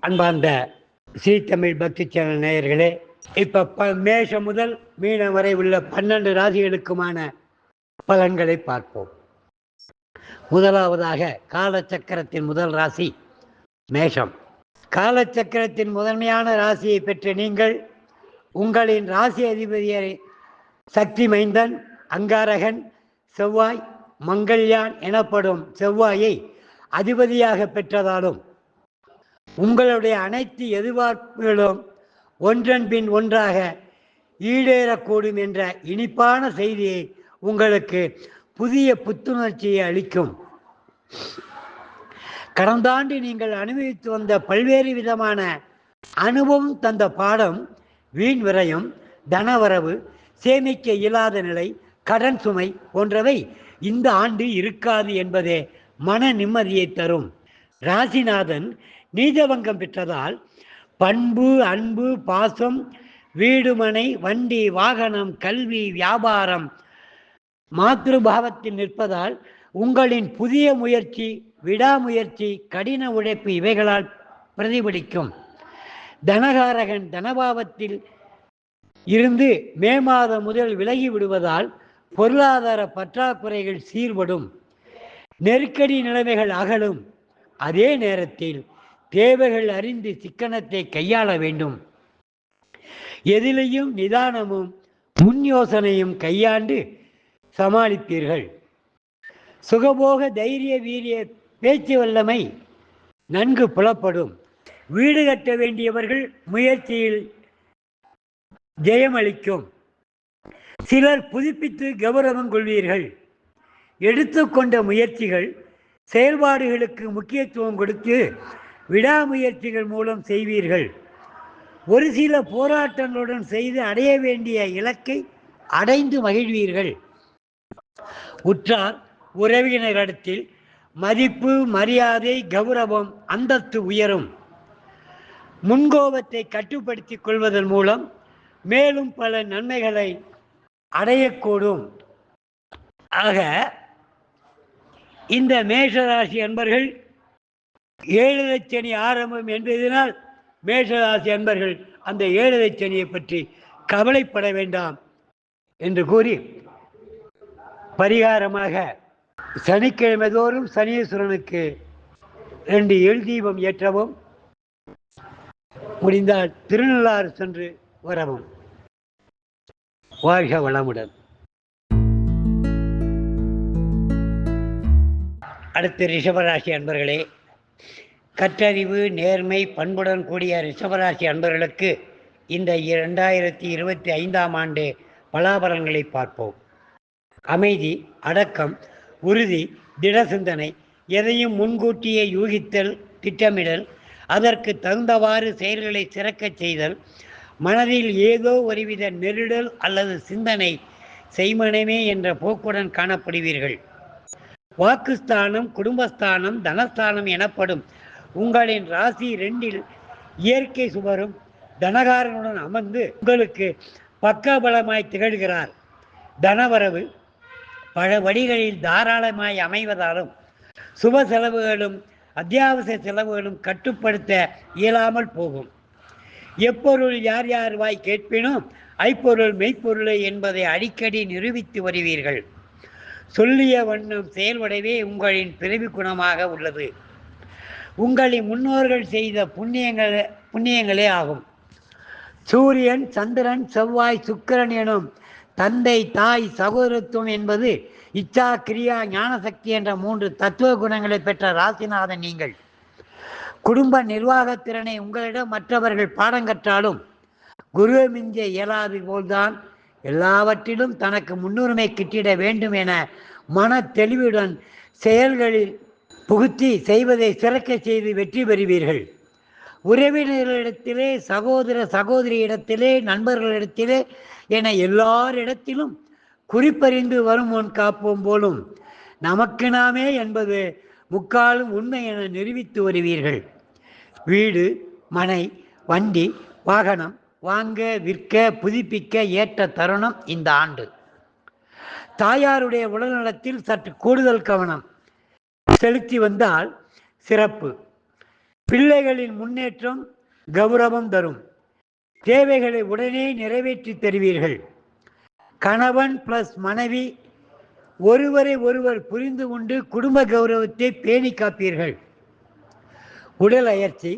அன்பார்ந்த ஸ்ரீ தமிழ் பக்தி சேனல் நேயர்களே, இப்போ மேஷம் முதல் மீனம் வரை உள்ள 12 ராசிகளுக்குமான பலன்களை பார்ப்போம். முதலாவதாக காலச்சக்கரத்தின் முதல் ராசி மேஷம். காலச்சக்கரத்தின் முதன்மையான ராசியை பெற்ற நீங்கள் உங்களின் ராசி அதிபதியை சக்தி மைந்தன், அங்காரகன், செவ்வாய், மங்கள்யான் எனப்படும் செவ்வாயை அதிபதியாக பெற்றதாலும் உங்களுடைய அனைத்து எதிர்பார்ப்புகளும் ஒன்றன் பின் ஒன்றாக ஈடேறக்கூடும் என்ற இனிப்பான செய்தியை உங்களுக்கு புதிய புத்துணர்ச்சியை அளிக்கும். கடந்த ஆண்டு நீங்கள் அனுபவித்து வந்த பல்வேறு விதமான அனுபவம் தந்த பாடம், வீண் விரயம், தனவரவு, சேமிக்க இயலாத நிலை, கடன் சுமை போன்றவை இந்த ஆண்டு இருக்காது என்பதே மன நிம்மதியை தரும். ராசிநாதன் நீச்சபங்கம் பெற்றதால் பண்பு, அன்பு, பாசம், வீடுமனை, வண்டி, வாகனம், கல்வி, வியாபாரம் மாத்ருபாவத்தில் நிற்பதால் உங்களின் புதிய முயற்சி, விடாமுயற்சி, கடின உழைப்பு இவைகளால் பிரதிபலிக்கும். தனகாரகன் தனபாவத்தில் இருந்து மே மாதம் முதல் விலகி விடுவதால் பொருளாதார பற்றாக்குறைகள் சீர்படும், நெருக்கடி நிலைமைகள் அகலும். அதே நேரத்தில் தேவைகள் அறிந்து சிக்கனத்தை கையாள வேண்டும். எதிலையும் நிதானமும் முன் யோசனையும் கையாண்டு சமாளிப்பீர்கள். சுகபோக தைரிய வீரிய பேச்சு வல்லமை நன்கு புலப்படும். வீடு கட்ட வேண்டியவர்கள் முயற்சியில் ஜெயமளிக்கும். சிலர் புதுப்பித்து கௌரவம் கொள்வீர்கள். எடுத்துக்கொண்ட முயற்சிகள் செயல்பாடுகளுக்கு முக்கியத்துவம் கொடுத்து விடாமுயற்சிகள் மூலம் செய்வீர்கள். ஒரு சில போராட்டங்களுடன் செய்து அடைய வேண்டிய இலக்கை அடைந்து மகிழ்வீர்கள். உற்றார் உறவினரிடத்தில் மதிப்பு, மரியாதை, கௌரவம், அந்தஸ்து உயரும். முன்கோபத்தை கட்டுப்படுத்திக் கொள்வதன் மூலம் மேலும் பல நன்மைகளை அடையக்கூடும். ஆக இந்த மேஷராசி அன்பர்கள் 7 சனி ஆரம்பம் என்பதனால் மேஷராசி அன்பர்கள் அந்த 7 சனியை பற்றி கவலைப்பட வேண்டாம் என்று கூறி, பரிகாரமாக சனிக்கிழமை தோறும் சனீஸ்வரனுக்கு 2 எள் தீபம் ஏற்றவும், முடிந்தால் திருநள்ளாறு சென்று வரவும். வாழ்க வளமுடன். அடுத்து ரிஷபராசி அன்பர்களே, கற்றறிவு, நேர்மை, பண்புடன் கூடிய ரிஷபராசி அன்பர்களுக்கு இந்த 2025ஆம் ஆண்டு பலாபலன்களை பார்ப்போம். அமைதி, அடக்கம், உறுதி, திட சிந்தனை, எதையும் முன்கூட்டியே யூகித்தல், திட்டமிடல், அதற்கு தகுந்தவாறு செயல்களை சிறக்கச் செய்தல், மனதில் ஏதோ ஒருவித நெருடல் அல்லது சிந்தனை செய்மனமே என்ற போக்குடன் காணப்படுவீர்கள். வாக்குஸ்தானம், குடும்பஸ்தானம், தனஸ்தானம் எனப்படும் உங்களின் ராசி 2இல் இயற்கை சுவரும் தனகாரனுடன் அமர்ந்து உங்களுக்கு பக்கபலமாய் திகழ்கிறார். தனவரவு பல வழிகளில் தாராளமாய் அமைவதாலும் சுப செலவுகளும் அத்தியாவசிய செலவுகளும் கட்டுப்படுத்த இயலாமல் போகும். எப்பொருள் யார் யார் வாய் கேட்பினும் ஐப்பொருள் மெய்ப்பொருளை என்பதை அடிக்கடி நிரூபித்து வருவீர்கள். சொல்லிய வண்ணம் செயல்படவே உங்களின் பிறவி குணமாக உள்ளது. உங்களின் முன்னோர்கள் செய்த புண்ணியங்களே ஆகும். சூரியன், சந்திரன், செவ்வாய், சுக்கிரன் எனும் தந்தை, தாய், சகோதரத்துவம் என்பது இச்சா, கிரியா, ஞானசக்தி என்ற 3 தத்துவ குணங்களை பெற்ற ராசிநாதன் நீங்கள். குடும்ப நிர்வாகத்திறனை உங்களிடம் மற்றவர்கள் பாடம் கற்றாலும் குருவை மிஞ்ச இயலாது போல்தான் எல்லாவற்றிலும் தனக்கு முன்னுரிமை கிட்டிட வேண்டும் என மன தெளிவுடன் செயல்களில் புகுத்தி செய்வதை சிறக்க செய்து வெற்றி பெறுவீர்கள். உறவினர்களிடத்திலே, சகோதர சகோதரியிடத்திலே, நண்பர்களிடத்திலே என எல்லாரிடத்திலும் குறிப்பறிந்து வரும் முன் காப்போம் போலும் நமக்கு நாமே என்பது முக்காலும் உண்மை என நிரூபித்து வருவீர்கள். வீடு, மனை, வண்டி, வாகனம் வாங்க, விற்க, புதுப்பிக்க ஏற்ற தருணம் இந்த ஆண்டு. தாயாருடைய உடல்நலத்தில் சற்று கூடுதல் கவனம் செலுத்தி வந்தால் சிறப்பு. பிள்ளைகளின் முன்னேற்றம் கௌரவம் தரும். தேவைகளை உடனே நிறைவேற்றி தருவீர்கள். கணவன் பிளஸ் மனைவி ஒருவரை ஒருவர் புரிந்து கொண்டு குடும்ப கௌரவத்தை பேணி காப்பீர்கள். உடல் அயற்சி,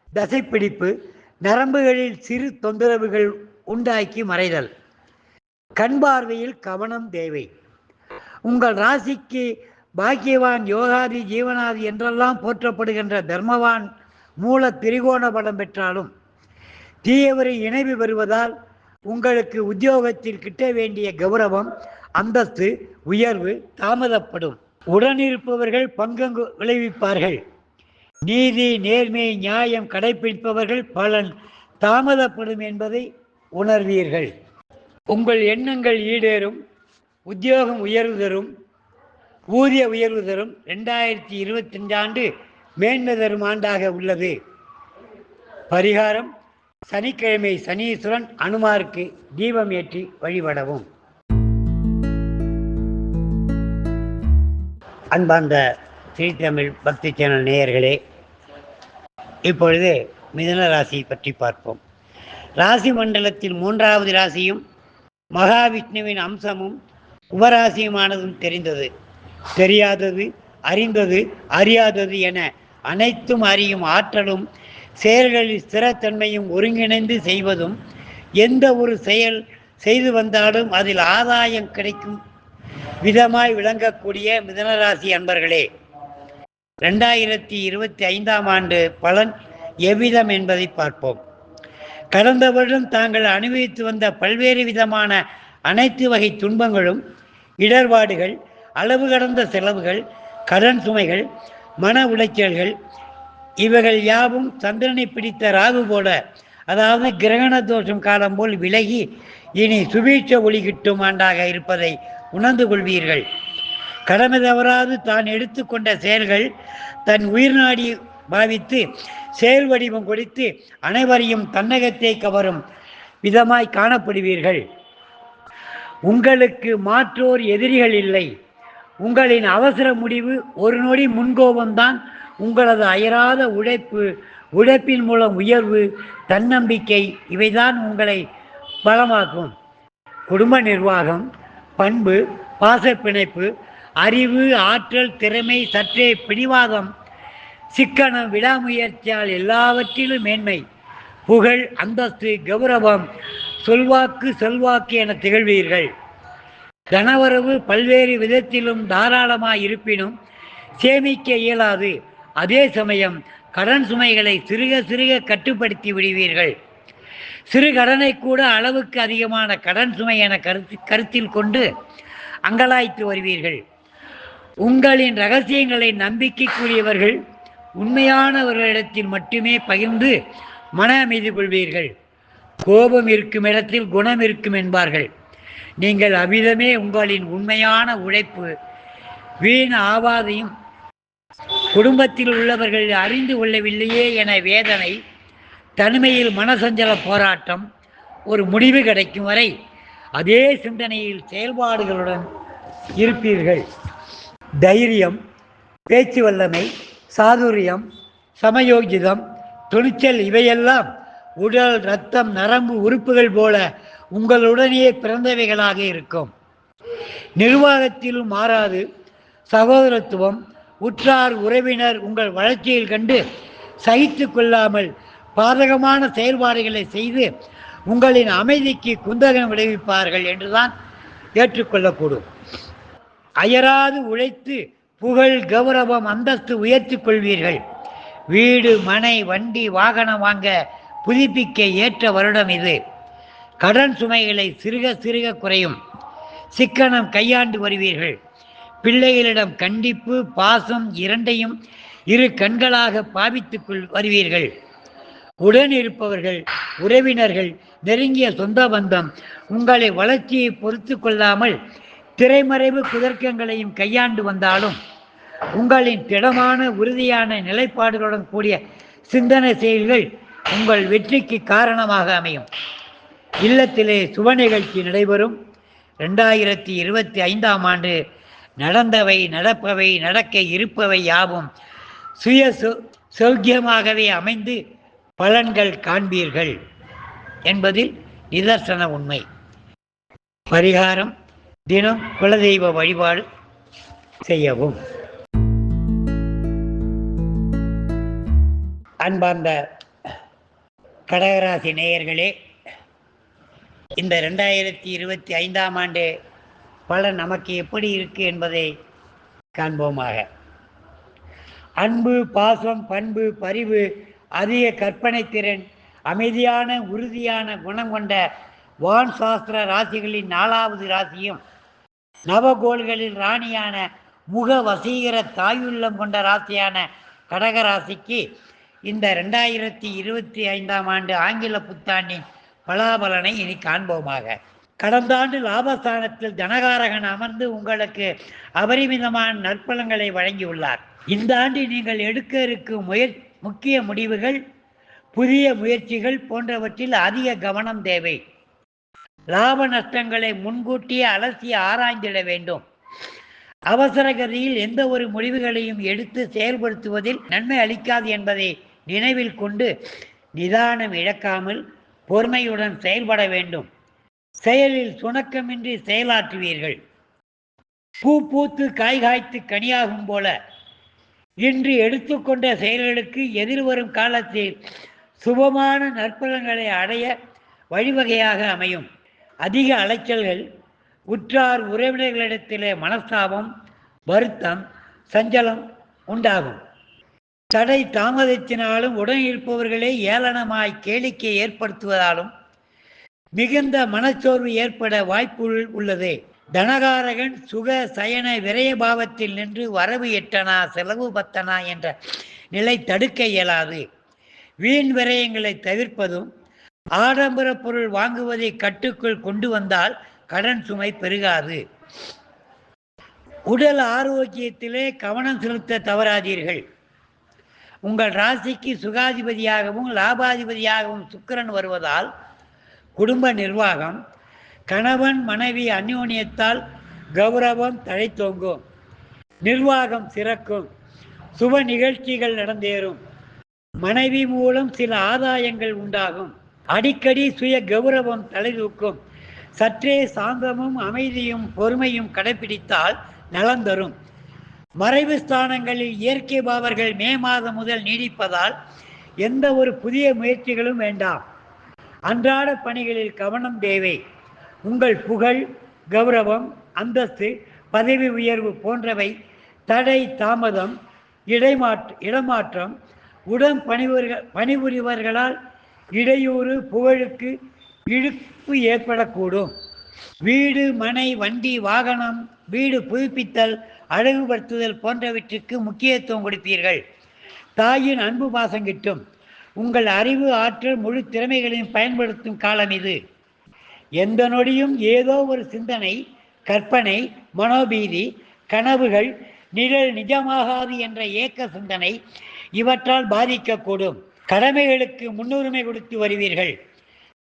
தசைப்பிடிப்பு, நரம்புகளில் சிறு தொந்தரவுகள் உண்டாக்கி மறைதல். கண் பார்வையில் கவனம் தேவை. உங்கள் ராசிக்கு பாக்கியவான், யோகாதி, ஜீவனாதி என்றெல்லாம் போற்றப்படுகின்ற தர்மவான் மூல திரிகோண பலம் பெற்றாலும் தீயவரை இணைவு பெறுவதால் உங்களுக்கு உத்தியோகத்தில் கிட்ட வேண்டிய கௌரவம், அந்தஸ்து, உயர்வு தாமதப்படும். உடனிருப்பவர்கள் பங்கு விளைவிப்பார்கள். நீதி, நேர்மை, நியாயம் கடைபிடிப்பவர்கள் பலன் தாமதப்படும் என்பதை உணர்வீர்கள். உங்கள் எண்ணங்கள் ஈடேறும். உத்தியோகம் உயர்வு தரும். ஊதிய உயர்வு தரும். 2025 ஆண்டு மேன்மை தரும் ஆண்டாக உள்ளது. பரிகாரம்: சனிக்கிழமை சனீஸ்வரன் அனுமாருக்கு தீபம் ஏற்றி வழிபடவும். அன்பார்ந்த ஸ்ரீதமிழ் பக்தி சேனல் நேயர்களே, இப்பொழுது மிதுன ராசி பற்றி பார்ப்போம். ராசி மண்டலத்தில் 3வது ராசியும் மகாவிஷ்ணுவின் அம்சமும் உபராசியுமானதும் தெரிந்தது, தெரியாதது, அறிந்தது, அறியாதது என அனைத்தும் அறியும் ஆற்றலும் செயல்களில் ஸ்திரத்தன்மையும் ஒருங்கிணைந்து செய்வதும், எந்த ஒரு செயல் செய்து வந்தாலும் அதில் ஆதாயம் கிடைக்கும் விதமாய் விளங்கக்கூடிய மிதுனராசி அன்பர்களே, 2025 ஆண்டு பலன் எவ்விதம் என்பதை பார்ப்போம். கடந்த வருடம் தாங்கள் அனுபவித்து வந்த பல்வேறு விதமான அனைத்து வகை துன்பங்களும், இடர்பாடுகள், அளவு கடந்த செலவுகள், கடன் சுமைகள், மன உளைச்சல்கள் இவைகள் யாவும் சந்திரனை பிடித்த ராகு போல, அதாவது கிரகண தோஷம் காலம் போல் விலகி இனி சுபீட்ச ஒளி கிட்டும் ஆண்டாக இருப்பதை உணர்ந்து கொள்வீர்கள். கடமை தவறாது தான் எடுத்துக்கொண்ட செயல்கள் தன் உயிர்நாடி பாவித்து செயல் வடிவம் கொடுத்து அனைவரையும் தன்னகத்தை கவரும் விதமாய் காணப்படுவீர்கள். உங்களுக்கு மாற்றோர் எதிரிகள் இல்லை. உங்களின் அவசர முடிவு, ஒரு நொடி முன்கோபம்தான் உங்களது அயராத உழைப்பின் மூலம் உயர்வு, தன்னம்பிக்கை இவைதான் உங்களை பலமாக்கும். குடும்ப நிர்வாகம், பண்பு, பாசப்பிணைப்பு, அறிவு, ஆற்றல், திறமை, சற்றே பிடிவாதம், சிக்கனம், விடாமுயற்சியால் எல்லாவற்றிலும் மேன்மை, புகழ், அந்தஸ்து, கௌரவம், சொல்வாக்கு, செல்வாக்கு என திகழ்வீர்கள். தனவரவு பல்வேறு விதத்திலும் தாராளமாய் இருப்பினும் சேமிக்க இயலாது. அதே சமயம் கடன் சுமைகளை சிறுக சிறுக கட்டுப்படுத்தி விடுவீர்கள். சிறு கடனை கூட அளவுக்கு அதிகமான கடன் சுமை என கருத்தில் கொண்டு அங்கலாய்த்து வருவீர்கள். உங்களின் இரகசியங்களை நம்பிக்கைக்குரியவர்கள், உண்மையானவர்களிடத்தில் மட்டுமே பகிர்ந்து மன அமைதி கொள்வீர்கள். கோபம் இருக்கும் இடத்தில் குணம் இருக்கும் என்பார்கள். நீங்கள் அவ்விதமே உங்களின் உண்மையான உழைப்பு வீண் ஆவாதையும் குடும்பத்தில் உள்ளவர்கள் அறிந்து கொள்ளவில்லையே என வேதனை, தனிமையில் மனசஞ்சல போராட்டம் ஒரு முடிவு கிடைக்கும் வரை அதே சிந்தனையில் செயல்பாடுகளுடன் இருப்பீர்கள். தைரியம், பேச்சு வல்லமை, சாதுரியம், சமயோகிதம், துணிச்சல் இவையெல்லாம் உடல், இரத்தம், நரம்பு உறுப்புகள் போல உங்களுடனே பிறந்தவைகளாக இருக்கும். நிர்வாகத்திலும் மாறாது. சகோதரத்துவம், உற்றார் உறவினர் உங்கள் வளர்ச்சியில் கண்டு சகித்து கொள்ளாமல் பாதகமான செயல்பாடுகளை செய்து உங்களின் அமைதிக்கு குந்தகம் விளைவிப்பார்கள் என்றுதான் ஏற்றுக்கொள்ளக்கூடும். அயராது உழைத்து புகழ், கௌரவம், அந்தஸ்து உயர்த்தி கொள்வீர்கள். வீடு, மனை, வண்டி, வாகனம் வாங்க புதுப்பிக்க ஏற்ற வருடம் இது. கடன் சுமைகளை சிறுக சிறுக குறையும். சிக்கனம் கையாண்டு வருவீர்கள். பிள்ளைகளிடம் கண்டிப்பு, பாசம் இரண்டையும் இரு கண்களாக பாவித்து வருவீர்கள். உடன் இருப்பவர்கள், உறவினர்கள், நெருங்கிய சொந்த பந்தம் உங்களை வளர்ச்சியை பொறுத்து கொள்ளாமல் திரைமறைவு குதர்க்கங்களையும் கையாண்டு வந்தாலும் உங்களின் திடமான உறுதியான நிலைப்பாடுகளுடன் கூடிய சிந்தனை செயல்கள் உங்கள் வெற்றிக்கு காரணமாக அமையும். இல்லத்திலே சுப நிகழ்ச்சி நடைபெறும். 2025 ஆண்டு நடந்தவை, நடப்பவை, நடக்க இருப்பவை யாவும் சுய சௌக்கியமாகவே அமைந்து பலன்கள் காண்பீர்கள் என்பதில் நிதர்சன உண்மை. பரிகாரம்: தினம் குலதெய்வ வழிபாடு செய்யவும். அன்பார்ந்த கடகராசி நேயர்களே, இந்த 2025ஆம் ஆண்டு பலன் நமக்கு எப்படி இருக்கு என்பதை காண்போமாக. அன்பு, பாசம், பண்பு, பரிவு, அதிக கற்பனை திறன், அமைதியான உறுதியான குணம் கொண்ட வான் சாஸ்திர ராசிகளின் 4வது ராசியும், நவகோள்களில் ராணியான முக வசீகர தாயுள்ளம் கொண்ட ராசியான கடகராசிக்கு இந்த 2025ஆம் ஆண்டு ஆங்கில புத்தாண்டின் பலாபலனை இனி காண்போமாக. கடந்த ஆண்டு லாபஸ்தானத்தில் தனகாரகன் அமர்ந்து உங்களுக்கு அபரிமிதமான நற்பலன்களை வழங்கியுள்ளார். இந்த ஆண்டு நீங்கள் எடுக்க இருக்கும் முக்கிய முடிவுகள், புதிய முயற்சிகள் போன்றவற்றில் அதிக கவனம் தேவை. லாப நஷ்டங்களை முன்கூட்டியே அலசி ஆராய்ந்திட வேண்டும். அவசரகதியில் எந்த ஒரு முடிவுகளையும் எடுத்து செயல்படுத்துவதில் நன்மை அளிக்காது என்பதை நினைவில் கொண்டு நிதானம் இழக்காமல் பொறுமையுடன் செயல்பட வேண்டும். செயலில் சுணக்கமின்றி செயலாற்றுவீர்கள். பூ பூத்து காய் காய்த்து கனியாகும் போல இன்று எடுத்துக்கொண்ட செயல்களுக்கு எதிர்வரும் காலத்தில் சுபமான நற்பலன்களை அடைய வழிவகையாக அமையும். அதிக அலைச்சல்கள், உற்றார் உறவினர்களிடத்திலே மனஸ்தாபம், வருத்தம், சஞ்சலம் உண்டாகும். தடை தாமதத்தினாலும் உடன் இருப்பவர்களே ஏளனமாய் கேளிக்கை ஏற்படுத்துவதாலும் மிகுந்த மனச்சோர்வு ஏற்பட வாய்ப்பு உள்ளது. தனகாரகன் சுக சயன விரயபாவத்தில் நின்று வரவு 8 செலவு 10 என்ற நிலை தடுக்க இயலாது. வீண் விரயங்களை தவிர்ப்பதும் ஆடம்பர பொருள் வாங்குவதை கட்டுக்குள் கொண்டு வந்தால் கடன் சுமை பெருகாது. உடல் ஆரோக்கியத்திலே கவனம் செலுத்த தவறாதீர்கள். உங்கள் ராசிக்கு சுகாதிபதியாகவும் லாபாதிபதியாகவும் சுக்கிரன் வருவதால் குடும்ப நிர்வாகம், கணவன் மனைவி அந்யோன்யத்தால் கௌரவம் தழைத்தோங்கும். நிர்வாகம் சிறக்கும். சுப நிகழ்ச்சிகள் நடந்தேறும். மனைவி மூலம் சில ஆதாயங்கள் உண்டாகும். அடிக்கடி சுய கௌரவம் தலைதூக்கும். சற்றே சாந்தமும் அமைதியும் பொறுமையும் கடைபிடித்தால் நலம் தரும். மறைவு ஸ்தானங்களில் இயற்கை பாவர்கள் மே மாதம் முதல் நீடிப்பதால் எந்த ஒரு புதிய முயற்சிகளும் வேண்டாம். அன்றாட பணிகளில் கவனம் தேவை. உங்கள் புகழ், கௌரவம், அந்தஸ்து, பதவி உயர்வு போன்றவை தடை தாமதம், இடமாற்றம், உடன் பணிபுரிவர்களால் இடையூறு, புகழுக்கு இழுப்பு ஏற்படக்கூடும். வீடு, மனை, வண்டி, வாகனம், வீடு புதுப்பித்தல், அழகுபடுத்துதல் போன்றவற்றிற்கு முக்கியத்துவம் கொடுப்பீர்கள். தாயின் அன்பு பாசம் கிட்டும். உங்கள் அறிவு, ஆற்றல், முழு திறமைகளையும் பயன்படுத்தும் காலம் இது. எந்த நொடியும் ஏதோ ஒரு சிந்தனை, கற்பனை, மனோபீதி, கனவுகள், நிழல் நிஜமாகாது என்ற ஏக்க சிந்தனை இவற்றால் பாதிக்கக்கூடும். கடமைகளுக்கு முன்னுரிமை கொடுத்து வருவீர்கள்.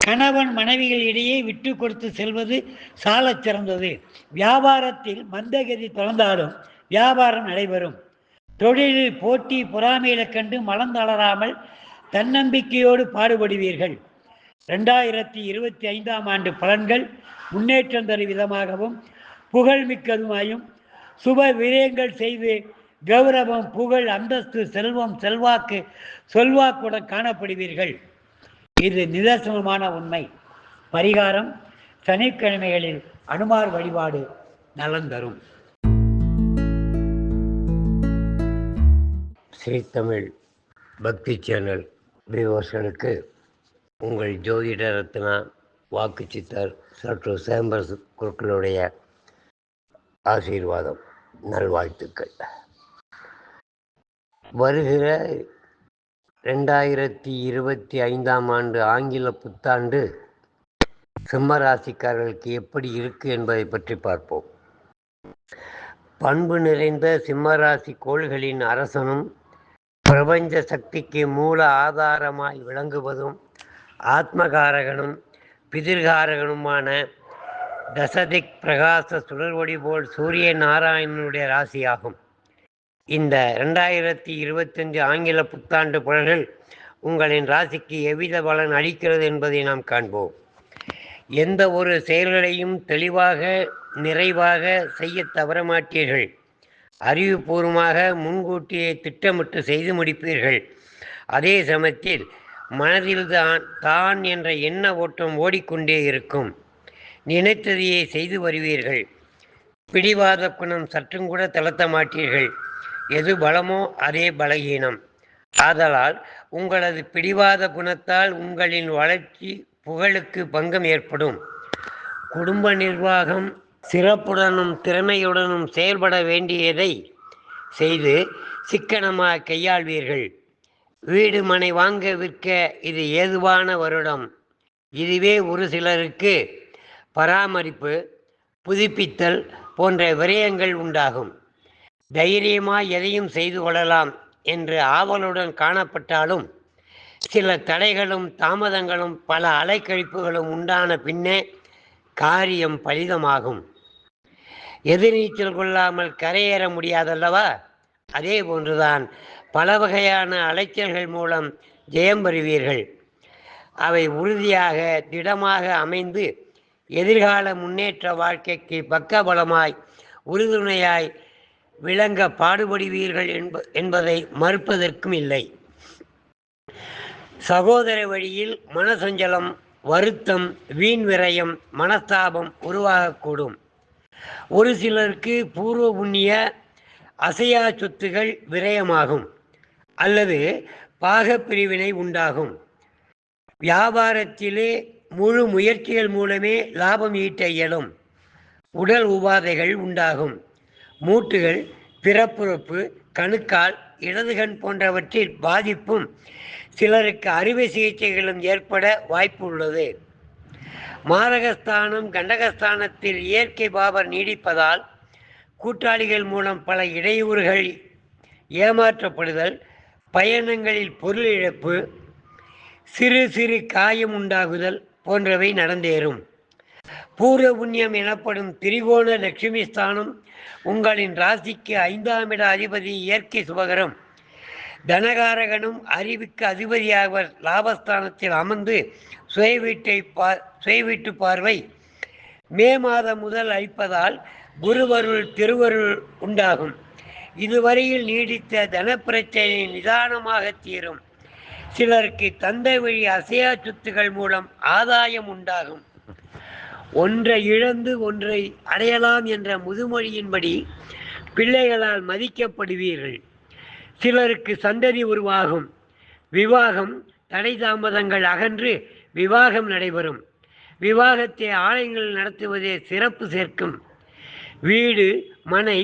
கணவன் மனைவிகள் இடையே விட்டு கொடுத்து செல்வது சாலச் சிறந்தது. வியாபாரத்தில் மந்தகதி தொடர்ந்தாலும் வியாபாரம் நடைபெறும். தொழிலில் போட்டி பொறாமையில கண்டு மனம் தளராமல் தன்னம்பிக்கையோடு பாடுபடுவீர்கள். 2025ஆம் ஆண்டு பலன்கள் முன்னேற்றம் தரும் விதமாகவும் புகழ்மிக்கதுமாயும் சுப விரயங்கள் செய்து கௌரவம், புகழ், அந்தஸ்து, செல்வம், செல்வாக்கு, சொல்வாக்குடன் காணப்படுவீர்கள். இது நிதர்சனமான உண்மை. பரிகாரம்: சனிக்கிழமைகளில் அனுமார் வழிபாடு நலன் தரும். ஸ்ரீ தமிழ் பக்தி சேனல் வியூவர்ஸ்களுக்கு உங்கள் ஜோதிட ரத்னா வாக்கு சித்தர் சற்று சேம்பர் குருக்களுடைய ஆசீர்வாதம், நல்வாழ்த்துக்கள். வருகிற 2025ஆம் ஆண்டு ஆங்கில புத்தாண்டு சிம்மராசிக்காரர்களுக்கு எப்படி இருக்கு என்பதை பற்றி பார்ப்போம். பண்பு நிறைந்த சிம்மராசி கோள்களின் அரசனும் பிரபஞ்ச சக்திக்கு மூல ஆதாரமாய் விளங்குவதும் ஆத்மகாரகனும் பிதிர்காரகனுமான தசதிக் பிரகாச சுடர்வொளி போல் சூரிய நாராயணனுடைய ராசியாகும். இந்த 2025 ஆங்கில புத்தாண்டு பலன்கள் உங்களின் ராசிக்கு எவ்வித பலன் அளிக்கிறது என்பதை நாம் காண்போம். எந்த ஒரு செயல்களையும் தெளிவாக நிறைவாக செய்ய தவறமாட்டீர்கள். அறிவுபூர்வமாக முன்கூட்டியே திட்டமிட்டு செய்து முடிப்பீர்கள். அதே சமயத்தில் மனதில் தான் என்ற எண்ண ஓட்டம் ஓடிக்கொண்டே இருக்கும். நினைத்ததையே செய்து வருவீர்கள். பிடிவாத குணம் சற்றும் கூட தளர்த்த மாட்டீர்கள். எது பலமோ அதே பலகீனம். ஆதலால் உங்களது பிடிவாத குணத்தால் உங்களின் வளர்ச்சி புகழுக்கு பங்கம் ஏற்படும். குடும்ப நிர்வாகம் சிறப்புடனும் திறமையுடனும் செயல்பட வேண்டியதை செய்து சிக்கனமாக கையாள்வீர்கள். வீடு மனை வாங்க விற்க இது ஏதுவான வருடம். இதுவே ஒரு சிலருக்கு பராமரிப்பு புதுப்பித்தல் போன்ற விரயங்கள் உண்டாகும். தைரியமாக எதையும் செய்து கொள்ளலாம் என்று ஆவலுடன் காணப்பட்டாலும் சில தடைகளும் தாமதங்களும் பல அலைக்கழிப்புகளும் உண்டான பின்னே காரியம் பலிதமாகும். எதிர்நீச்சல் கொள்ளாமல் கரையேற முடியாதல்லவா? அதே போன்றுதான் பல வகையான அலைச்சல்கள் மூலம் ஜெயம் பெறுவீர்கள். அவை உறுதியாக திடமாக அமைந்து எதிர்கால முன்னேற்ற வாழ்க்கைக்கு பக்கபலமாய் உறுதுணையாய் விளங்க பாடுபடுவீர்கள் என்பதை மறுப்பதற்கும் இல்லை. சகோதர வழியில் மனசஞ்சலம், வருத்தம், வீண் விரயம், மனஸ்தாபம் உருவாகக்கூடும். ஒரு சிலருக்கு பூர்வ புண்ணிய அசையா சொத்துகள் விரயமாகும் அல்லது பாகப்பிரிவினை உண்டாகும். வியாபாரத்திலே முழு முயற்சிகள் மூலமே லாபம் ஈட்ட இயலும். உடல் உபாதைகள் உண்டாகும். மூட்டுகள், பிறப்புறுப்பு, கணுக்கால், இடதுகண் போன்றவற்றில் பாதிப்பும் சிலருக்கு அறுவை சிகிச்சைகளும் ஏற்பட வாய்ப்பு உள்ளது. மாரகஸ்தானம் கண்டகஸ்தானத்தில் இயற்கை பாவர் நீடிப்பதால் கூட்டாளிகள் மூலம் பல இடையூறுகள், ஏமாற்றப்படுதல், பயணங்களில் பொருள் இழப்பு, சிறு சிறு காயம் உண்டாகுதல் போன்றவை நடந்தேறும். பூர்வ புண்ணியம் எனப்படும் திரிகோண லட்சுமி ஸ்தானம் உங்களின் ராசிக்கு 5ஆம் இட அதிபதி இயற்கை சுபகரம். தனகாரகனும் அறிவுக்கு அதிபதியாகவர் லாபஸ்தானத்தில் அமர்ந்து சுய வீட்டு பார்வை மே மாதம் முதல் அளிப்பதால் குருவருள் திருவருள் உண்டாகும். இதுவரையில் நீடித்த தனப்பிரச்சனை நிதானமாக தீரும். சிலருக்கு தந்தை வழி அசையா சொத்துகள் மூலம் ஆதாயம் உண்டாகும். ஒன்றை இழந்து ஒன்றை அடையலாம் என்ற முதுமொழியின்படி பிள்ளைகளால் மதிக்கப்படுவீர்கள். சிலருக்கு சந்ததி உருவாகும். விவாகம் தடை தாமதங்கள் அகன்று விவாகம் நடைபெறும். விவாகத்தை ஆலயங்கள் நடத்துவதே சிறப்பு சேர்க்கும். வீடு மனை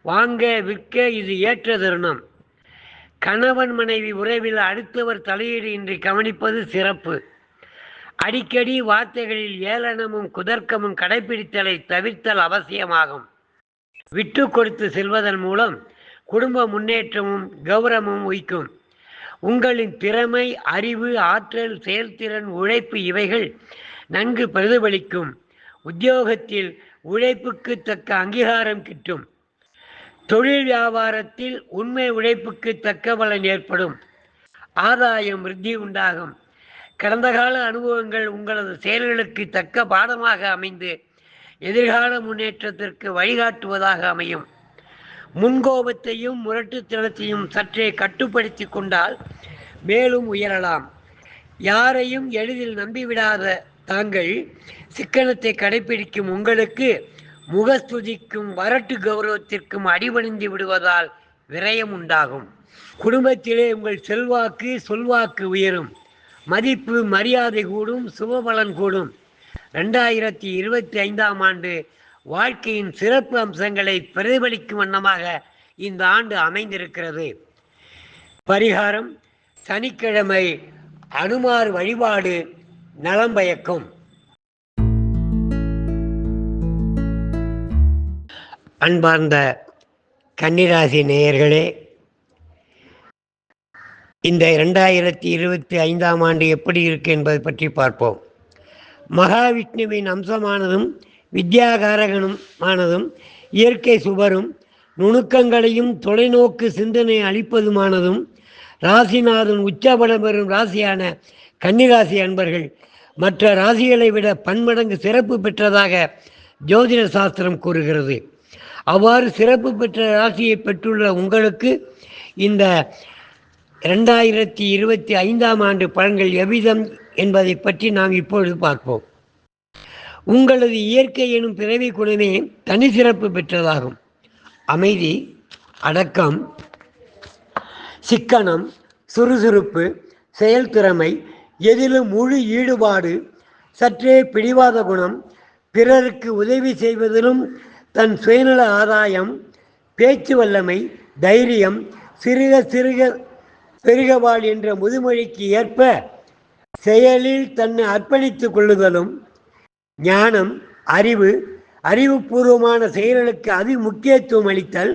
வாங்க விற்க இது ஏற்ற தருணம். கணவன் மனைவி உறவில் அடுத்தவர் தலையீடு இன்றி கவனிப்பது சிறப்பு. அடிக்கடி வார்த்தைகளில் ஏளனமும் குதர்க்கமும் கடைபிடித்தலை தவிர்த்தல் அவசியமாகும். விட்டு கொடுத்து செல்வதன் மூலம் குடும்ப முன்னேற்றமும் கௌரவமும் உய்க்கும். உங்களின் திறமை, அறிவு, ஆற்றல், செயல்திறன், உழைப்பு இவைகள் நன்கு பிரதிபலிக்கும். உத்தியோகத்தில் உழைப்புக்கு தக்க அங்கீகாரம் கிட்டும். தொழில் வியாபாரத்தில் உண்மை உழைப்புக்கு தக்க பலன் ஏற்படும். ஆதாயம் விருத்தி உண்டாகும். கடந்த கால அனுபவங்கள் உங்களது செயல்களுக்கு தக்க பாடமாக அமைந்து எதிர்கால முன்னேற்றத்திற்கு வழிகாட்டுவதாக அமையும். முன்கோபத்தையும் முரட்டுத்தனத்தையும் சற்றே கட்டுப்படுத்தி கொண்டால் மேலும் உயரலாம். யாரையும் எளிதில் நம்பிவிடாத தாங்கள் சிக்கனத்தை கடைபிடிக்கும் உங்களுக்கு முகஸ்துதிக்கும் வரட்டு கௌரவத்திற்கும் அடிபணிந்து விடுவதால் விரயம் உண்டாகும். குடும்பத்திலே உங்கள் செல்வாக்கு சொல்வாக்கு உயரும். மதிப்பு மரியாதை கூடும். சுபபலன் கூடும். 2025ஆம் ஆண்டு வாழ்க்கையின் சிறப்பு அம்சங்களை பிரதிபலிக்கும் வண்ணமாக இந்த ஆண்டு அமைந்திருக்கிறது. பரிகாரம்: சனிக்கிழமை அனுமார் வழிபாடு நலம் பயக்கும். அன்பார்ந்த கன்னிராசி நேயர்களே, இந்த 2025ஆம் ஆண்டு எப்படி இருக்கு என்பதை பற்றி பார்ப்போம். மகாவிஷ்ணுவின் அம்சமானதும் வித்யாகாரகனுமானதும் இயற்கை சுபரும் நுணுக்கங்களையும் தொலைநோக்கு சிந்தனை அளிப்பதுமானதும் ராசிநாதன் உச்சபலம் பெறும் ராசியான கன்னிராசி அன்பர்கள் மற்ற ராசிகளை விட பன்மடங்கு சிறப்பு பெற்றதாக ஜோதிட சாஸ்திரம் கூறுகிறது. அவ்வாறு சிறப்பு பெற்ற ராசியை பெற்றுள்ள உங்களுக்கு இந்த 2025ஆம் ஆண்டு பலன்கள் எவ்விதம் என்பதை பற்றி நாம் இப்பொழுது பார்ப்போம். உங்களது இயற்கை எனும் பிறவி குணமே தனி சிறப்பு பெற்றதாகும். அமைதி, அடக்கம், சிக்கனம், சுறுசுறுப்பு, செயல்திறமை, எதிலும் முழு ஈடுபாடு, சற்றே பிடிவாத குணம், பிறருக்கு உதவி செய்வதிலும் தன் சுயநல ஆதாயம், பேச்சு வல்லமை, தைரியம், சிறுக சிறுக பெருகவாள் என்ற முதுமொழிக்கு ஏற்ப செயலில் தன்னை அர்ப்பணித்துக் கொள்ளுதலும், ஞானம், அறிவுபூர்வமான செயல்களுக்கு அதி முக்கியத்துவம் அளித்தல்,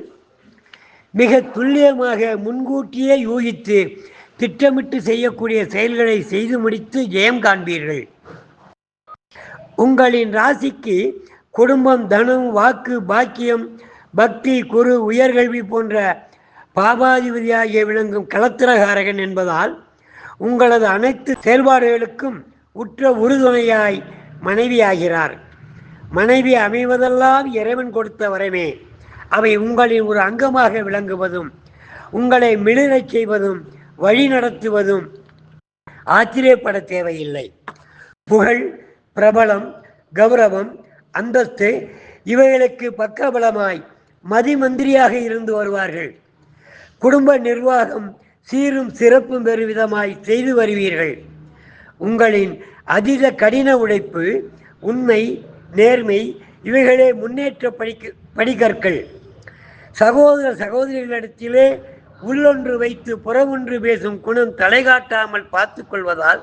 மிக துல்லியமாக முன்கூட்டியே யூகித்து திட்டமிட்டு செய்யக்கூடிய செயல்களை செய்து முடித்து ஜெயம் காண்பீர்கள். உங்களின் ராசிக்கு குடும்பம், தனம், வாக்கு, பாக்கியம், பக்தி, குரு, உயர்கல்வி போன்ற பாபாதிபதியாகிய விளங்கும் களத்திரகாரகன் என்பதால் உங்களது அனைத்து செயல்பாடுகளுக்கும் உற்ற உறுதுணையாய் மனைவியாகிறார். மனைவி அமைவதெல்லாம் இறைவன் கொடுத்த வரமே. அவை உங்களின் ஒரு அங்கமாக விளங்குவதும் உங்களை மிளிரச் செய்வதும் வழி நடத்துவதும் ஆச்சரியப்பட தேவையில்லை. புகழ், பிரபலம், கௌரவம், அந்தஸ்து இவைகளுக்கு பக்கபலமாய் மதிமந்திரியாக இருந்து வருவார்கள். குடும்ப நிர்வாகம் சீரும் சிறப்பும் பெறும் விதமாய் செய்து வருவீர்கள். உங்களின் அதீத கடின உழைப்பு, உண்மை, நேர்மை இவைகளே முன்னேற்ற படிக்கற்கள். சகோதரிகளிடத்திலே உள்ளொன்று வைத்து புறமொன்று பேசும் குணம் தலைகாட்டாமல் பார்த்து கொள்வதால்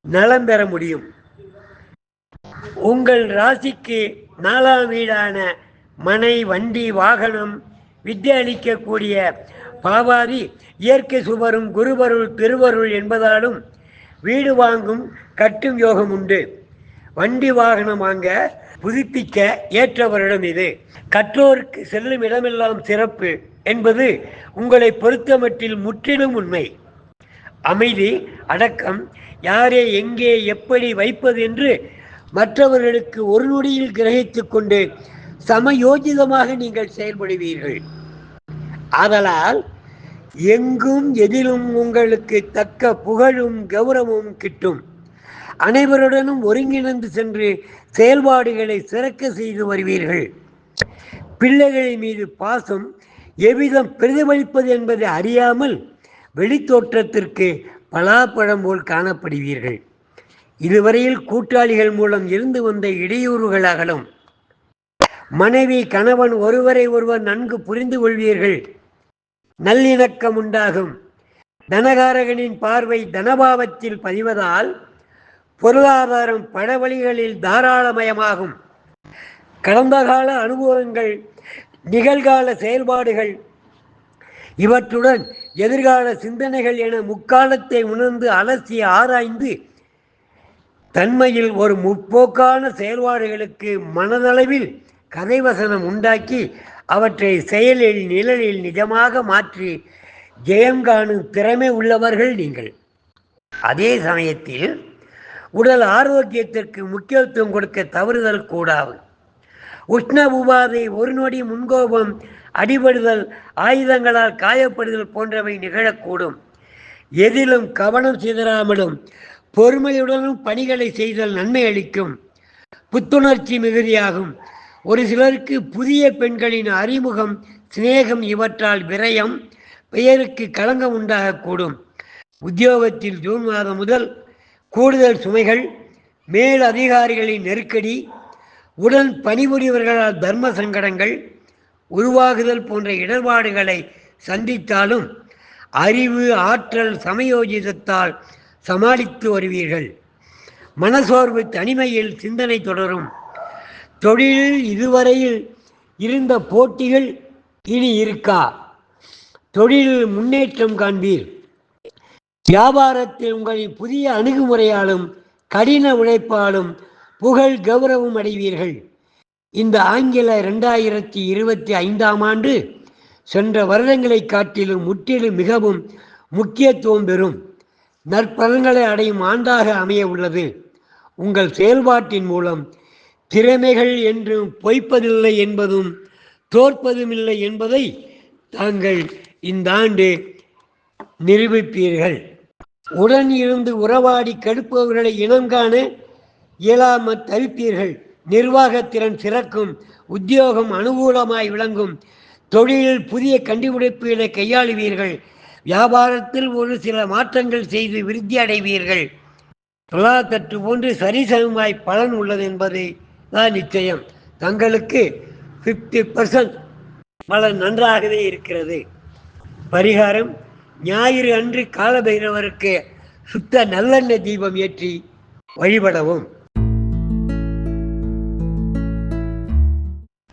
நலம் பெற முடியும். உங்கள் ராசிக்கு 4ஆம் வீடான மனை, வண்டி, வாகனம், வித்தை அளிக்கக்கூடிய பாவாதி இயற்கை சுபரும் குருபருள் திருவருள் என்பதாலும் வீடு வாங்கும் கட்டும் யோகம் உண்டு. வண்டி வாகனம் வாங்க புதுப்பிக்க ஏற்ற வருடம் இது. கற்றோருக்கு செல்லும் இடமெல்லாம் சிறப்பு என்பது உங்களை பொறுத்தமட்டில் முற்றிலும் உண்மை. அமைதி, அடக்கம், யாரை எங்கே எப்படி வைப்பது என்று மற்றவர்களுக்கு ஒரு நொடியில் கிரகித்து கொண்டு சமயோஜிதமாக நீங்கள் செயல்படுவீர்கள். ஆதலால் எங்கும் எதிலும் உங்களுக்கு தக்க புகழும் கௌரவமும் கிட்டும். அனைவருடனும் ஒருங்கிணைந்து சென்று செயல்பாடுகளை சிறக்க செய்து வருவீர்கள். பிள்ளைகளின் மீது பாசம் எவ்விதம் பிரதிபலிப்பது என்பதை அறியாமல் வெளித்தோற்றத்திற்கு பலாப்பழம் போல் காணப்படுவீர்கள். இதுவரையில் கூட்டாளிகள் மூலம் இருந்து வந்த இடையூறுகள் அகலும். மனைவி, கணவன் ஒருவரை ஒருவர் நன்கு புரிந்து கொள்வீர்கள். நல்லிணக்கம் உண்டாகும். தனகாரகனின் பார்வை தனபாவத்தில் பதிவதால் பொருளாதாரம் பல வழிகளில் தாராளமயமாகும். கடந்த கால அனுபவங்கள், நிகழ்கால செயல்பாடுகள் இவற்றுடன் எதிர்கால சிந்தனைகள் என முக்காலத்தை உணர்ந்து அலசி ஆராய்ந்து தன்மையில் ஒரு முற்போக்கான செயல்பாடுகளுக்கு மனதளவில் கதைவசனம் உண்டாக்கி அவற்றை செயலில் நிழலில் நிஜமாக மாற்றி ஜெயம் காணும் திறமை உள்ளவர்கள் நீங்கள். அதே சமயத்தில் உடல் ஆரோக்கியத்திற்கு முக்கியத்துவம் கொடுக்க தவறுதல் கூடாது. உஷ்ண உபாதை, ஒரு நொடி முன்கோபம், அடிபடுதல், ஆயுதங்களால் காயப்படுதல் போன்றவை நிகழக்கூடும். எதிலும் கவனம் சிதறாமலும் பொறுமையுடனும் பணிகளை செய்தல் நன்மை அளிக்கும். புத்துணர்ச்சி மிகுதியாகும். ஒரு சிலருக்கு புதிய பெண்களின் அறிமுகம், சிநேகம் இவற்றால் விரயம், பெயருக்கு களங்கம் உண்டாகக்கூடும். உத்தியோகத்தில் ஜூன் மாதம் முதல் கூடுதல் சுமைகள், மேல் அதிகாரிகளின் நெருக்கடி, உடன் பணிபுரிவர்களால் தர்ம சங்கடங்கள் உருவாகுதல் போன்ற இடர்பாடுகளை சந்தித்தாலும் அறிவு, ஆற்றல், சமயோஜிதத்தால் சமாளித்து வருவீர்கள். மனசோர்வு, தனிமையில் சிந்தனை தொடரும். தொழிலில் இதுவரையில் இருந்த போட்டிகள் இனி இருக்கா. தொழிலில் முன்னேற்றம் காண்பீர். வியாபாரத்தில் உங்களின் புதிய அணுகுமுறையாலும் கடின உழைப்பாலும் புகழ் கௌரவம் அடைவீர்கள். இந்த ஆங்கில 2025ஆம் ஆண்டு சென்ற வருடங்களை காட்டிலும் முற்றிலும் மிகவும் முக்கியத்துவம் பெறும் நற்பலன்களை அடையும் ஆண்டாக அமைய உள்ளது. உங்கள் செயல்பாட்டின் மூலம் திறமைகள் என்றும் பொய்ப்பதில்லை என்பதும் தோற்பதுமில்லை என்பதை தாங்கள் இந்த ஆண்டு நிரூபிப்பீர்கள். உடன் இருந்து உறவாடி கெடுப்பவர்களை இனம் காண இயலாமல் தவிப்பீர்கள். நிர்வாகத்திறன் சிறக்கும். உத்தியோகம் அனுகூலமாய் விளங்கும். தொழிலில் புதிய கண்டுபிடிப்புகளை கையாளுவீர்கள். வியாபாரத்தில் ஒரு சில மாற்றங்கள் செய்து விருத்தி அடைவீர்கள். துலாத்தட்டு போன்று சரிசமமாய் பலன் உள்ளது என்பது தான் நிச்சயம். தங்களுக்கு 50% பலன் நன்றாகவே இருக்கிறது. பரிகாரம்: ஞாயிறு அன்று காலபைரவருக்கு சுத்த நல்லெண்ணெய் தீபம் ஏற்றி வழிபடவும்.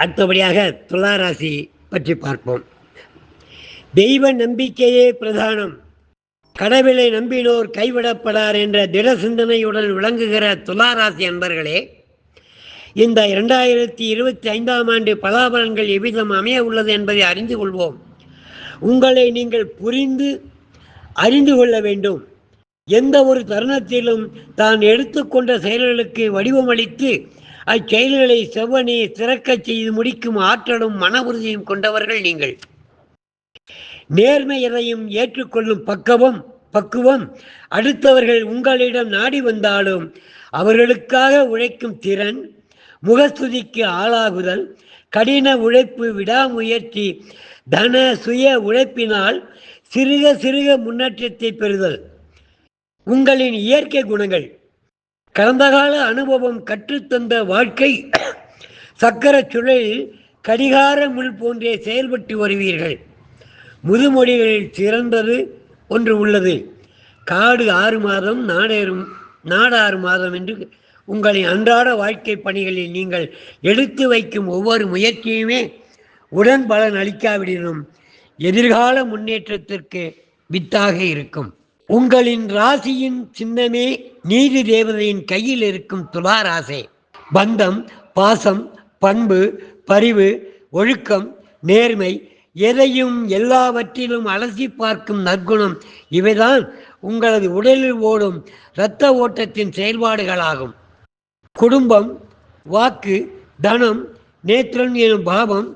அடுத்தபடியாக துளாராசி பற்றி பார்ப்போம். தெய்வ நம்பிக்கையே பிரதானம். கடவுளை நம்பினோர் கைவிடப்படார் என்ற திட சிந்தனையுடன் விளங்குகிற துளாராசி அன்பர்களே, இந்த 2025ஆம் ஆண்டு பலாபலன்கள் எவ்விதம் அமைய உள்ளது என்பதை அறிந்து கொள்வோம். உங்களை நீங்கள் புரிந்து அறிந்து கொள்ள வேண்டும். எந்த ஒரு தருணத்திலும் தான் எடுத்துக்கொண்ட செயல்களுக்கு வடிவமளித்து அச்செயல்களை செவ்வனே சிறக்க செய்து முடிக்கும் ஆற்றலும் மன உறுதியும் கொண்டவர்கள் நீங்கள். நேர்மை எதையும் ஏற்றுக்கொள்ளும் பக்குவம் அடுத்தவர்கள் உங்களிடம் நாடி வந்தாலும் அவர்களுக்காக உழைக்கும் திறன், முகஸ்துதிக்கு ஆளாகுதல், கடின உழைப்பு, விடாமுயற்சி, தன சுய உழைப்பினால் சிறுக சிறுக முன்னேற்றத்தை பெறுதல் உங்களின் இயற்கை குணங்கள். கடந்த கால அனுபவம் கற்றுத்தந்த வாழ்க்கை சக்கர சுழலில் கடிகார முள் போன்றே செயல்பட்டு வருவீர்கள். முதுமொழிகளில் சிறந்தது ஒன்று உள்ளது. காடு 6 மாதம் நாடு 6 மாதம் என்று. உங்களின் அன்றாட வாழ்க்கை பணிகளில் நீங்கள் எடுத்து வைக்கும் ஒவ்வொரு முயற்சியுமே உடன் பலன் அளிக்காவிடனும் எதிர்கால முன்னேற்றத்திற்கு வித்தாக இருக்கும். உங்களின் ராசியின் சின்னமே நீதி தேவதையின் கையில் இருக்கும் துளாராசி. பந்தம், பாசம், பண்பு, பரிவு, ஒழுக்கம், நேர்மை, எதையும் எல்லாவற்றிலும் அலசி பார்க்கும் நற்குணம் இவைதான் உங்களது உடலில் ஓடும் இரத்த ஓட்டத்தின் செயல்பாடுகளாகும். குடும்பம், வாக்கு, தனம், நேத்திரன் எனும் பாவம்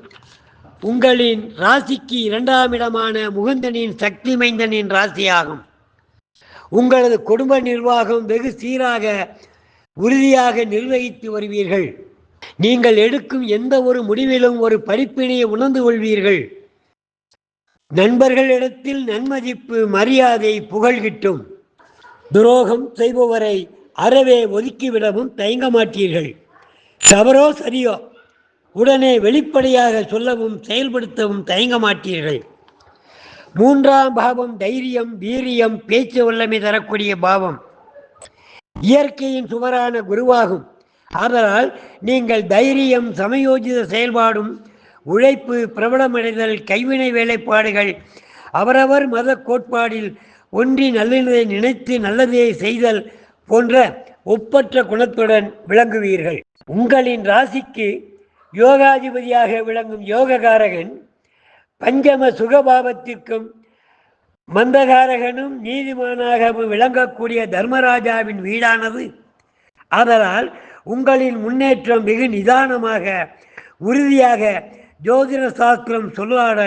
உங்களின் ராசிக்கு 2ஆம் இடமான முகுந்தனின் சக்தி மைந்தனின் ராசியாகும். உங்களது குடும்ப நிர்வாகம் வெகு சீராக உறுதியாக நிர்வகித்து வருவீர்கள். நீங்கள் எடுக்கும் எந்த ஒரு முடிவிலும் ஒரு படிப்பினையை உணர்ந்து கொள்வீர்கள். நண்பர்களிடத்தில் நன்மதிப்பு, மரியாதை, புகழ் கிட்டும். துரோகம் செய்பவரை அறவே ஒதுக்கிவிடவும் தயங்க மாட்டீர்கள். தவறோ சரியோ உடனே வெளிப்படையாக சொல்லவும் செயல்படுத்தவும் தயங்க மாட்டீர்கள். 3ஆம் பாவம் தைரியம், வீரியம், பேச்சு வல்லமை தரக்கூடிய பாவம். இயற்கையின் சுவரான குருவாகும். ஆதலால் நீங்கள் தைரியம், சமயோஜித செயல்பாடும், உழைப்பு, பிரபலமடைதல், கைவினை வேலைப்பாடுகள், அவரவர் மத கோட்பாடில் ஒன்றி நல்லதை நினைத்து நல்லதை செய்தல் போன்ற ஒப்பற்ற குணத்துடன் விளங்குவீர்கள். உங்களின் ராசிக்கு யோகாதிபதியாக விளங்கும் யோககாரகன் பஞ்சம சுகபாவத்திற்கும் மந்தகாரகனும் நீதிமானாகவும் விளங்கக்கூடிய தர்மராஜாவின் வீடானது. ஆதலால் உங்களின் முன்னேற்றம் வெகு நிதானமாக உறுதியாக ஜோதிட சாஸ்திரம் சொல்லாட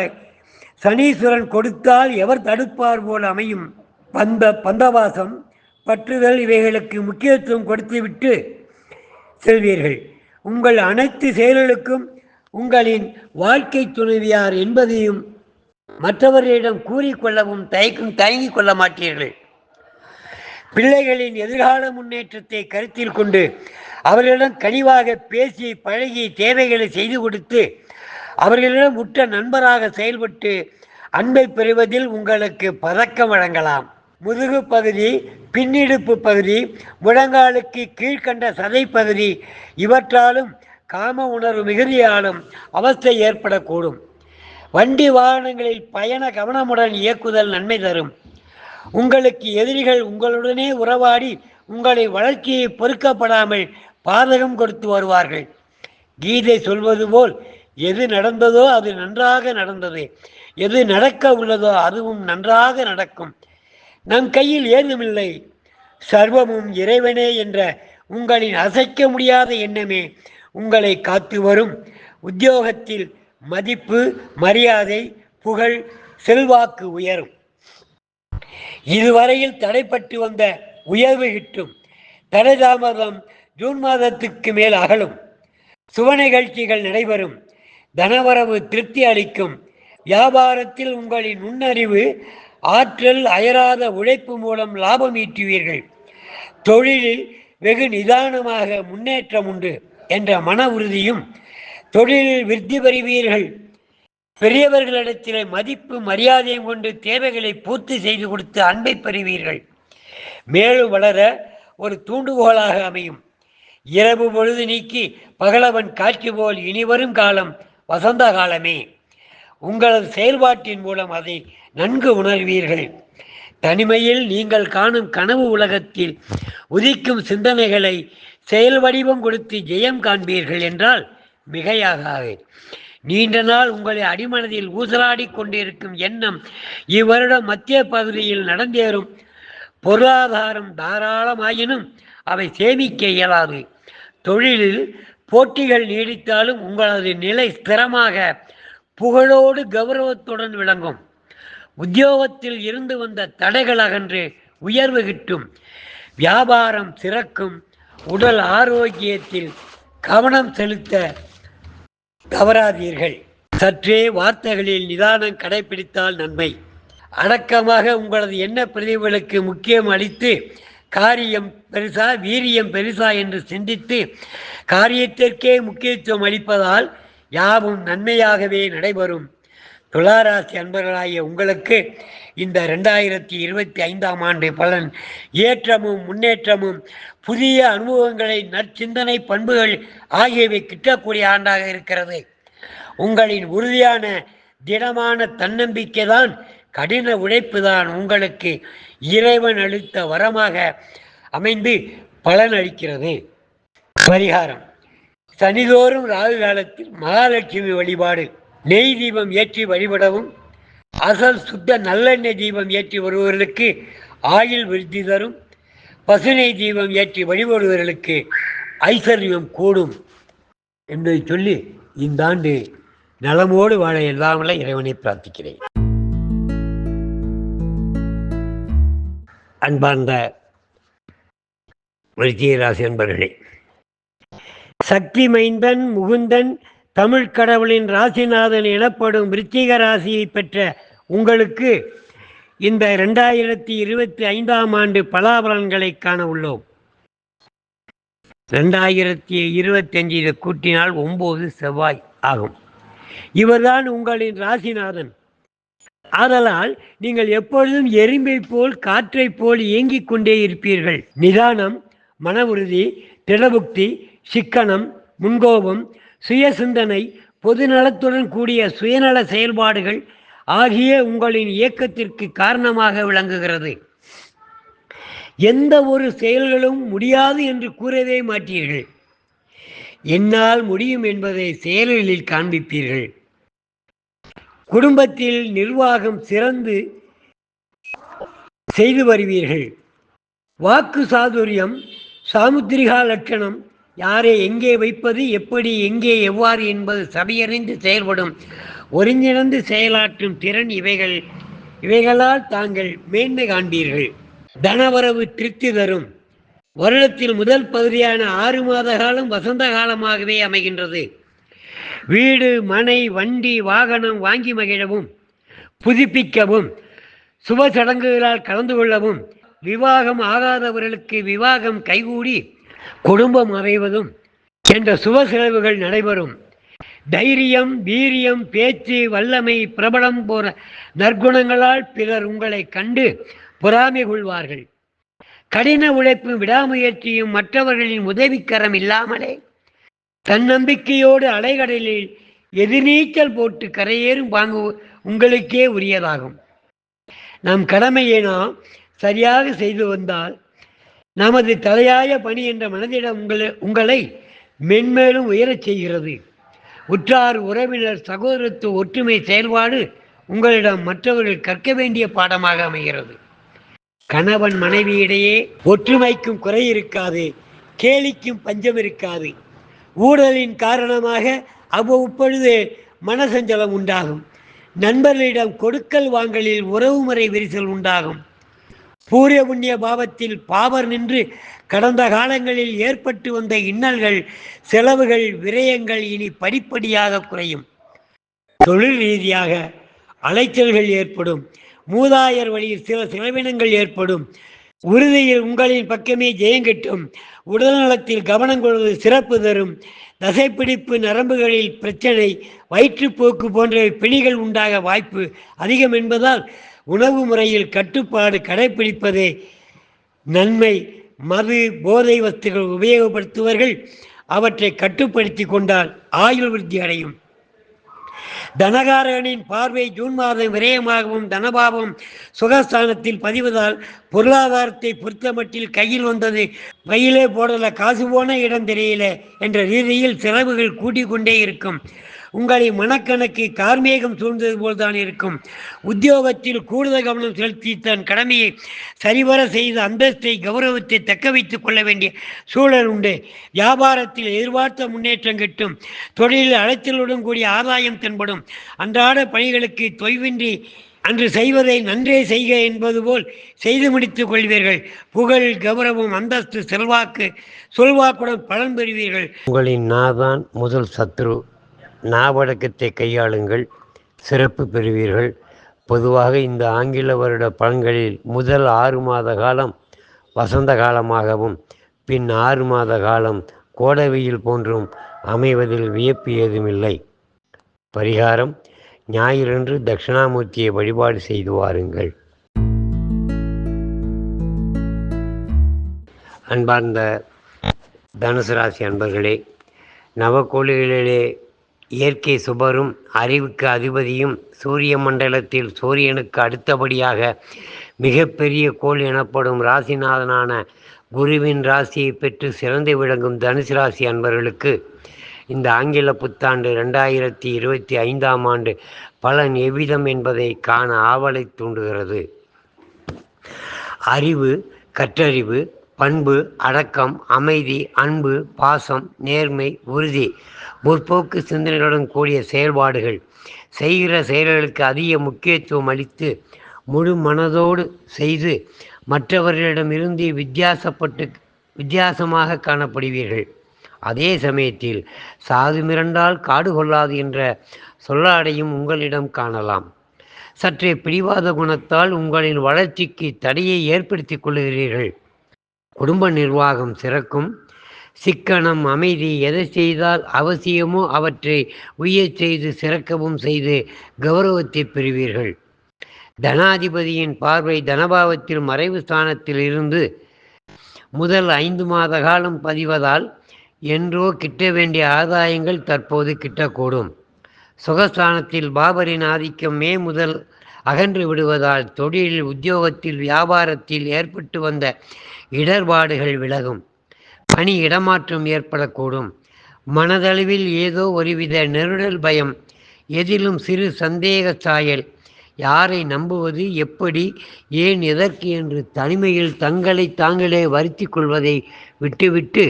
சனீஸ்வரன் கொடுத்தால் எவர் தடுப்பார் போல் அமையும். பந்தவாசம், பற்றுதல் இவைகளுக்கு முக்கியத்துவம் கொடுத்துவிட்டு செல்வீர்கள். உங்கள் அனைத்து செயல்களுக்கும் உங்களின் வாழ்க்கை துணைவியார் என்பதையும் மற்றவர்களிடம் கூறிக்கொள்ளவும் தயங்கிக் கொள்ள மாட்டீர்கள். பிள்ளைகளின் எதிர்கால முன்னேற்றத்தை கருத்தில் கொண்டு அவர்களிடம் கனிவாக பேசி பழகி தேவைகளை செய்து கொடுத்து அவர்களிடம் உற்ற நண்பராக செயல்பட்டு அன்பை பெறுவதில் உங்களுக்கு பதக்கம் வழங்கலாம். முதுகு பகுதி, பின்னிடுப்பு பகுதி, முழங்காலுக்கு கீழ்கண்ட சதை பகுதி இவற்றாலும் காம உணர்வு மிகுதியாலும் அவஸ்தை ஏற்படக்கூடும். வண்டி வாகனங்களில் பயண கவனமுடன் இயக்குதல் நன்மை தரும். உங்களுக்கு எதிரிகள் உங்களுடனே உறவாடி உங்களை வளர்ச்சியை பொறுக்கப்படாமல் பாதகம் கொடுத்து வருவார்கள். கீதை சொல்வது போல் எது நடந்ததோ அது நன்றாக நடந்தது, எது நடக்க உள்ளதோ அதுவும் நன்றாக நடக்கும். நம் கையில் ஏதுமில்லை, சர்வமும் இறைவனே என்ற உங்களின் அசைக்க முடியாத எண்ணமே உங்களை காத்து வரும். உத்தியோகத்தில் மதிப்பு, மரியாதை, புகழ், செல்வாக்கு உயரும். இதுவரையில் தடைப்பட்டு வந்த உயர்வு கிட்டும். தடை தாமதம் ஜூன் மாதத்துக்கு மேல் அகலும். சுப நிகழ்ச்சிகள் நடைபெறும். தனவரவு திருப்தி அளிக்கும். வியாபாரத்தில் உங்களின் நுண்ணறிவு, ஆற்றல், அயராத உழைப்பு மூலம் லாபம் ஈட்டுவீர்கள். தொழிலில் வெகு நிதானமாக முன்னேற்றம் உண்டு என்ற மன உறுதியும், தொழிலில் விருத்தி பெறுவீர்கள். பெரியவர்களிடத்திலே மதிப்பு மரியாதையும் கொண்டு தேவைகளை பூர்த்தி செய்து கொடுத்து அன்பை பெறுவீர்கள். மேலும் வளர ஒரு தூண்டுகோலாக அமையும். இரவு பொழுது நீக்கி பகலவன் காட்சி போல் இனிவரும் காலம் வசந்த காலமே. உங்களது செயல்பாட்டின் மூலம் அதை நன்கு உணர்வீர்கள். தனிமையில் நீங்கள் காணும் கனவு உலகத்தில் உதிக்கும் சிந்தனைகளை செயல் வடிவம் கொடுத்து ஜெயம் காண்பீர்கள் என்றால் மிகையாகாது. நீண்ட நாள் உங்களை அடிமனதில் ஊசலாடி கொண்டிருக்கும் எண்ணம் இவ்வருடம் மத்திய பகுதியில் நடந்தேறும். பொருளாதாரம் தாராளமாயினும் அவை சேமிக்க இயலாது. தொழிலில் போட்டிகள் நீடித்தாலும் உங்களது நிலை ஸ்திரமாக புகழோடு கௌரவத்துடன் விளங்கும். உத்தியோகத்தில் இருந்து வந்த தடைகள் அகன்று உயர்வு கிட்டும். வியாபாரம் சிறக்கும். உடல் ஆரோக்கியத்தில் கவனம் செலுத்த தவறாதீர்கள். சற்றே வார்த்தைகளில் நிதானம் கடைபிடித்தால் நன்மை. அடக்கமாக உங்களது எண்ண பிரிவுகளுக்கு முக்கியம் அளித்து காரியம் பெருசா வீரியம் பெருசா என்று சிந்தித்து காரியத்திற்கே முக்கியத்துவம் அளிப்பதால் யாவும் நன்மையாகவே நடைபெறும். துளாராசி அன்பர்களாகிய உங்களுக்கு இந்த 2025ஆம் ஆண்டு பலன் ஏற்றமும் முன்னேற்றமும் புதிய அனுபவங்களை, நற்சிந்தனை பண்புகள் ஆகியவை கிட்டக்கூடிய ஆண்டாக இருக்கிறது. உங்களின் உறுதியான திடமான தன்னம்பிக்கை தான், கடின உழைப்பு தான் உங்களுக்கு இறைவன் அளித்த வரமாக அமைந்து பலன் அளிக்கிறது. பரிகாரம்: சனிதோறும் ராகு காலத்தில் மகாலட்சுமி வழிபாடு. நெய் தீபம் ஏற்றி வழிபடவும். அசல் சுத்த நல்லெண்ணெய் தீபம் ஏற்றி வருபவர்களுக்கு ஆயுள் விருத்தி தரும். பசுனை தீபம் ஏற்றி வழிபடுபவர்களுக்கு ஐஸ்வர்யம் கூடும் என்பதை சொல்லி இந்த ஆண்டு நலமோடு வாழ எல்லாமல்ல இறைவனை பிரார்த்திக்கிறேன். அன்பார்ந்த விருச்சிக ராசி அன்பர்களே, சக்தி மைந்தன் முகுந்தன் தமிழ் கடவுளின் ராசிநாதன் எனப்படும் விருச்சிக ராசியை பெற்ற உங்களுக்கு இந்த 2025ஆம் ஆண்டு பலாபலன்களை காண உள்ளோம். 2025 இதை கூட்டினால் 9 செவ்வாய் ஆகும். இவர்தான் உங்களின் ராசிநாதன். ஆதலால் நீங்கள் எப்பொழுதும் எறும்பை போல் காற்றை போல் இயங்கிக் கொண்டே இருப்பீர்கள். நிதானம், மன உறுதி, திடபுக்தி, சிக்கனம், முன்கோபம், சுய சிந்தனை, பொதுநலத்துடன் கூடிய சுயநல செயல்பாடுகள் ஆகிய உங்களின் இயக்கத்திற்கு காரணமாக விளங்குகிறது. எந்த ஒரு செயல்களும் முடியாது என்று கூறவே மாட்டீர்கள். என்னால் முடியும் என்பதை செயல்களில் காண்பிப்பீர்கள். குடும்பத்தில் நிர்வாகம் சிறந்து செய்து வருவீர்கள். வாக்கு சாதுரியம், சாமுத்திரிகா லட்சணம், யாரை எங்கே வைப்பது, எப்படி, எங்கே, எவ்வாறு என்பது சபையறிந்து செயல்படும் ஒருங்கிணைந்து செயலாற்றும் திறன் இவைகளால் தாங்கள் மேன்மை காண்பீர்கள். தனவரவு திருப்தி தரும். வருடத்தில் முதல் பகுதியான 6 மாத காலம் வசந்த காலமாகவே அமைகின்றது. வீடு, மனை, வண்டி, வாகனம் வாங்கி மகிழவும், புதுப்பிக்கவும், சுப சடங்குகளால் கலந்து கொள்ளவும், விவாகம் ஆகாதவர்களுக்கு விவாகம் கைகூடி குடும்பம் அமைவதும் என்ற சுப செலவுகள் நடைபெறும். தைரியம், வீரியம், பேச்சு, வல்லமை, பிரபலம் போன்ற நற்குணங்களால் பிறர் உங்களை கண்டு பொறாமை கொள்வார்கள். கடின உழைப்பும் விடாமுயற்சியும் மற்றவர்களின் உதவிக்கரம் இல்லாமலே தன்னம்பிக்கையோடு அலைகடலில் எதிர்நீச்சல் போட்டு கரையேறும் பாங்கு உங்களுக்கே உரியதாகும். நம் கடமையை நாம் சரியாக செய்து வந்தால் நமது தலையாய பணி என்ற மனதிடம் உங்களை மென்மேலும் உயரச் செய்கிறது. உற்றார் உறவினர் சகோதரத்துவ ஒற்றுமை செயல்பாடு உங்களிடம் மற்றவர்கள் கற்க வேண்டிய பாடமாக அமைகிறது. கணவன் மனைவியிடையே ஒற்றுமைக்கும் குறை இருக்காது, கேலிக்கும் பஞ்சம் இருக்காது. ஊழலின் காரணமாக அவ்வப்பொழுது மனசஞ்சலம் உண்டாகும். நண்பர்களிடம் கொடுக்கல் வாங்கலில் உறவுமுறை விரிசல் உண்டாகும். பூரிய புண்ணிய பாவத்தில் பாவர் நின்று கடந்த காலங்களில் ஏற்பட்டு வந்த இன்னல்கள், செலவுகள், விரயங்கள் இனி படிப்படியாக குறையும். தொழில் ரீதியாக அலைச்சல்கள் ஏற்படும். மூதாயர் வழியில் சில செலவினங்கள் ஏற்படும். உறுதியில் உங்களின் பக்கமே ஜெயங்கட்டும். உடல்நலத்தில் கவனம் கொள்வது சிறப்பு தரும். தசைப்பிடிப்பு, நரம்புகளில் பிரச்சனை, வயிற்றுப்போக்கு போன்ற பிணிகள் உண்டாக வாய்ப்பு அதிகம் என்பதால் உணவு முறையில் கட்டுப்பாடு கடைபிடிப்பதே நன்மை. மது, போதை வஸ்துகள் உபயோகப்படுத்துவர்கள் அவற்றை கட்டுப்படுத்தி கொண்டால் ஆயுள் விருத்தி அடையும். தனகாரகனின் பார்வை ஜூன் மாதம் விரயமாகவும் தனபாவம் சுகஸ்தானத்தில் பதிவதால் பொருளாதாரத்தை பொறுத்தமட்டில் கையில் வந்தது கையிலே போடல, காசு போன இடம் தெரியல என்ற ரீதியில் செலவுகள் கூட்டிக் கொண்டே இருக்கும். உங்களை மனக்கணக்கு கார்மேகம் சூழ்ந்தது போல்தான் இருக்கும். உத்தியோகத்தில் கூடுதல் கவனம் செலுத்தி தன் கடமையை சரிவர செய்து அந்தஸ்தை, கௌரவத்தை தக்க வைத்துக் கொள்ள வேண்டிய சூழல் உண்டு. வியாபாரத்தில் எதிர்பார்த்த முன்னேற்றம் கிட்டும். தொழிலில் அலைச்சலுடன் கூடிய ஆதாயம் தென்படும். அன்றாட பணிகளுக்கு தொய்வின்றி அன்று செய்வதை நன்றே செய்க என்பது போல் செய்து முடித்துக் கொள்வீர்கள். புகழ், கௌரவம், அந்தஸ்து, செல்வாக்கு, சொல்வாக்குடன் பலன் பெறுவீர்கள். உங்களின் நாதான் முதல் சத்ரு. நாவடக்கத்தை கையாளுங்கள், சிறப்பு பெறுவீர்கள். பொதுவாக இந்த ஆங்கில வருட பலன்களில் முதல் 6 மாத காலம் வசந்த காலமாகவும் பின் 6 மாத காலம் கோடை வெயில் போன்றும் அமைவதில் வியப்பு ஏதுமில்லை. பரிகாரம்: ஞாயிறன்று தட்சிணாமூர்த்தியை வழிபாடு செய்து வாருங்கள். அன்பார்ந்த தனுசு ராசி அன்பர்களே, நவக்கோள்களிலே இயற்கை சுபரும் அறிவுக்கு அதிபதியும் சூரிய மண்டலத்தில் சூரியனுக்கு அடுத்தபடியாக மிகப்பெரிய கோள் எனப்படும் ராசிநாதனான குருவின் ராசியை பெற்று சிறந்து விளங்கும் தனுசு ராசி அன்பர்களுக்கு இந்த ஆங்கில புத்தாண்டு 2025ஆம் ஆண்டு பலன் எவ்விதம் என்பதை காண ஆவலை தூண்டுகிறது. அறிவு, கற்றறிவு, பண்பு, அடக்கம், அமைதி, அன்பு, பாசம், நேர்மை, உறுதி, முற்போக்கு சிந்தனைகளுடன் கூடிய செயல்பாடுகள், செய்கிற செயல்களுக்கு அதிக முக்கியத்துவம் அளித்து முழு மனதோடு செய்து மற்றவர்களிடமிருந்து வித்தியாசமாக காணப்படுவீர்கள். அதே சமயத்தில் சாது மிரண்டால் காடு கொள்ளாது என்ற சொல்லாடையும் உங்களிடம் காணலாம். சற்றே பிடிவாத குணத்தால் உங்களின் வளர்ச்சிக்கு தடையை ஏற்படுத்தி கொள்கிறீர்கள். குடும்ப நிர்வாகம் சிறக்கும். சிக்கனம், அமைதி, எதை செய்தால் அவசியமோ அவற்றை உயச் செய்து சிறக்கவும் செய்து கௌரவத்தை பெறுவீர்கள். தனாதிபதியின் பார்வை தனபாவத்தில் மறைவு ஸ்தானத்தில் இருந்து முதல் 5 மாத காலம் பதிவதால் என்றோ கிட்ட வேண்டிய ஆதாயங்கள் தற்போது கிட்டக்கூடும். சுகஸ்தானத்தில் பாபரின் ஆதிக்கம் மே முதல் அகன்று விடுவதால் தொழிலில், உத்தியோகத்தில், வியாபாரத்தில் ஏற்பட்டு வந்த இடர்பாடுகள் விலகும். பணி இடமாற்றம் ஏற்படக்கூடும். மனதளவில் ஏதோ ஒருவித நெருடல், பயம், எதிலும் சிறு சந்தேக சாயல். யாரை நம்புவது, எப்படி, ஏன், எதற்கு என்று தனிமையில் தங்களை தாங்களே வருத்தி கொள்வதை விட்டுவிட்டு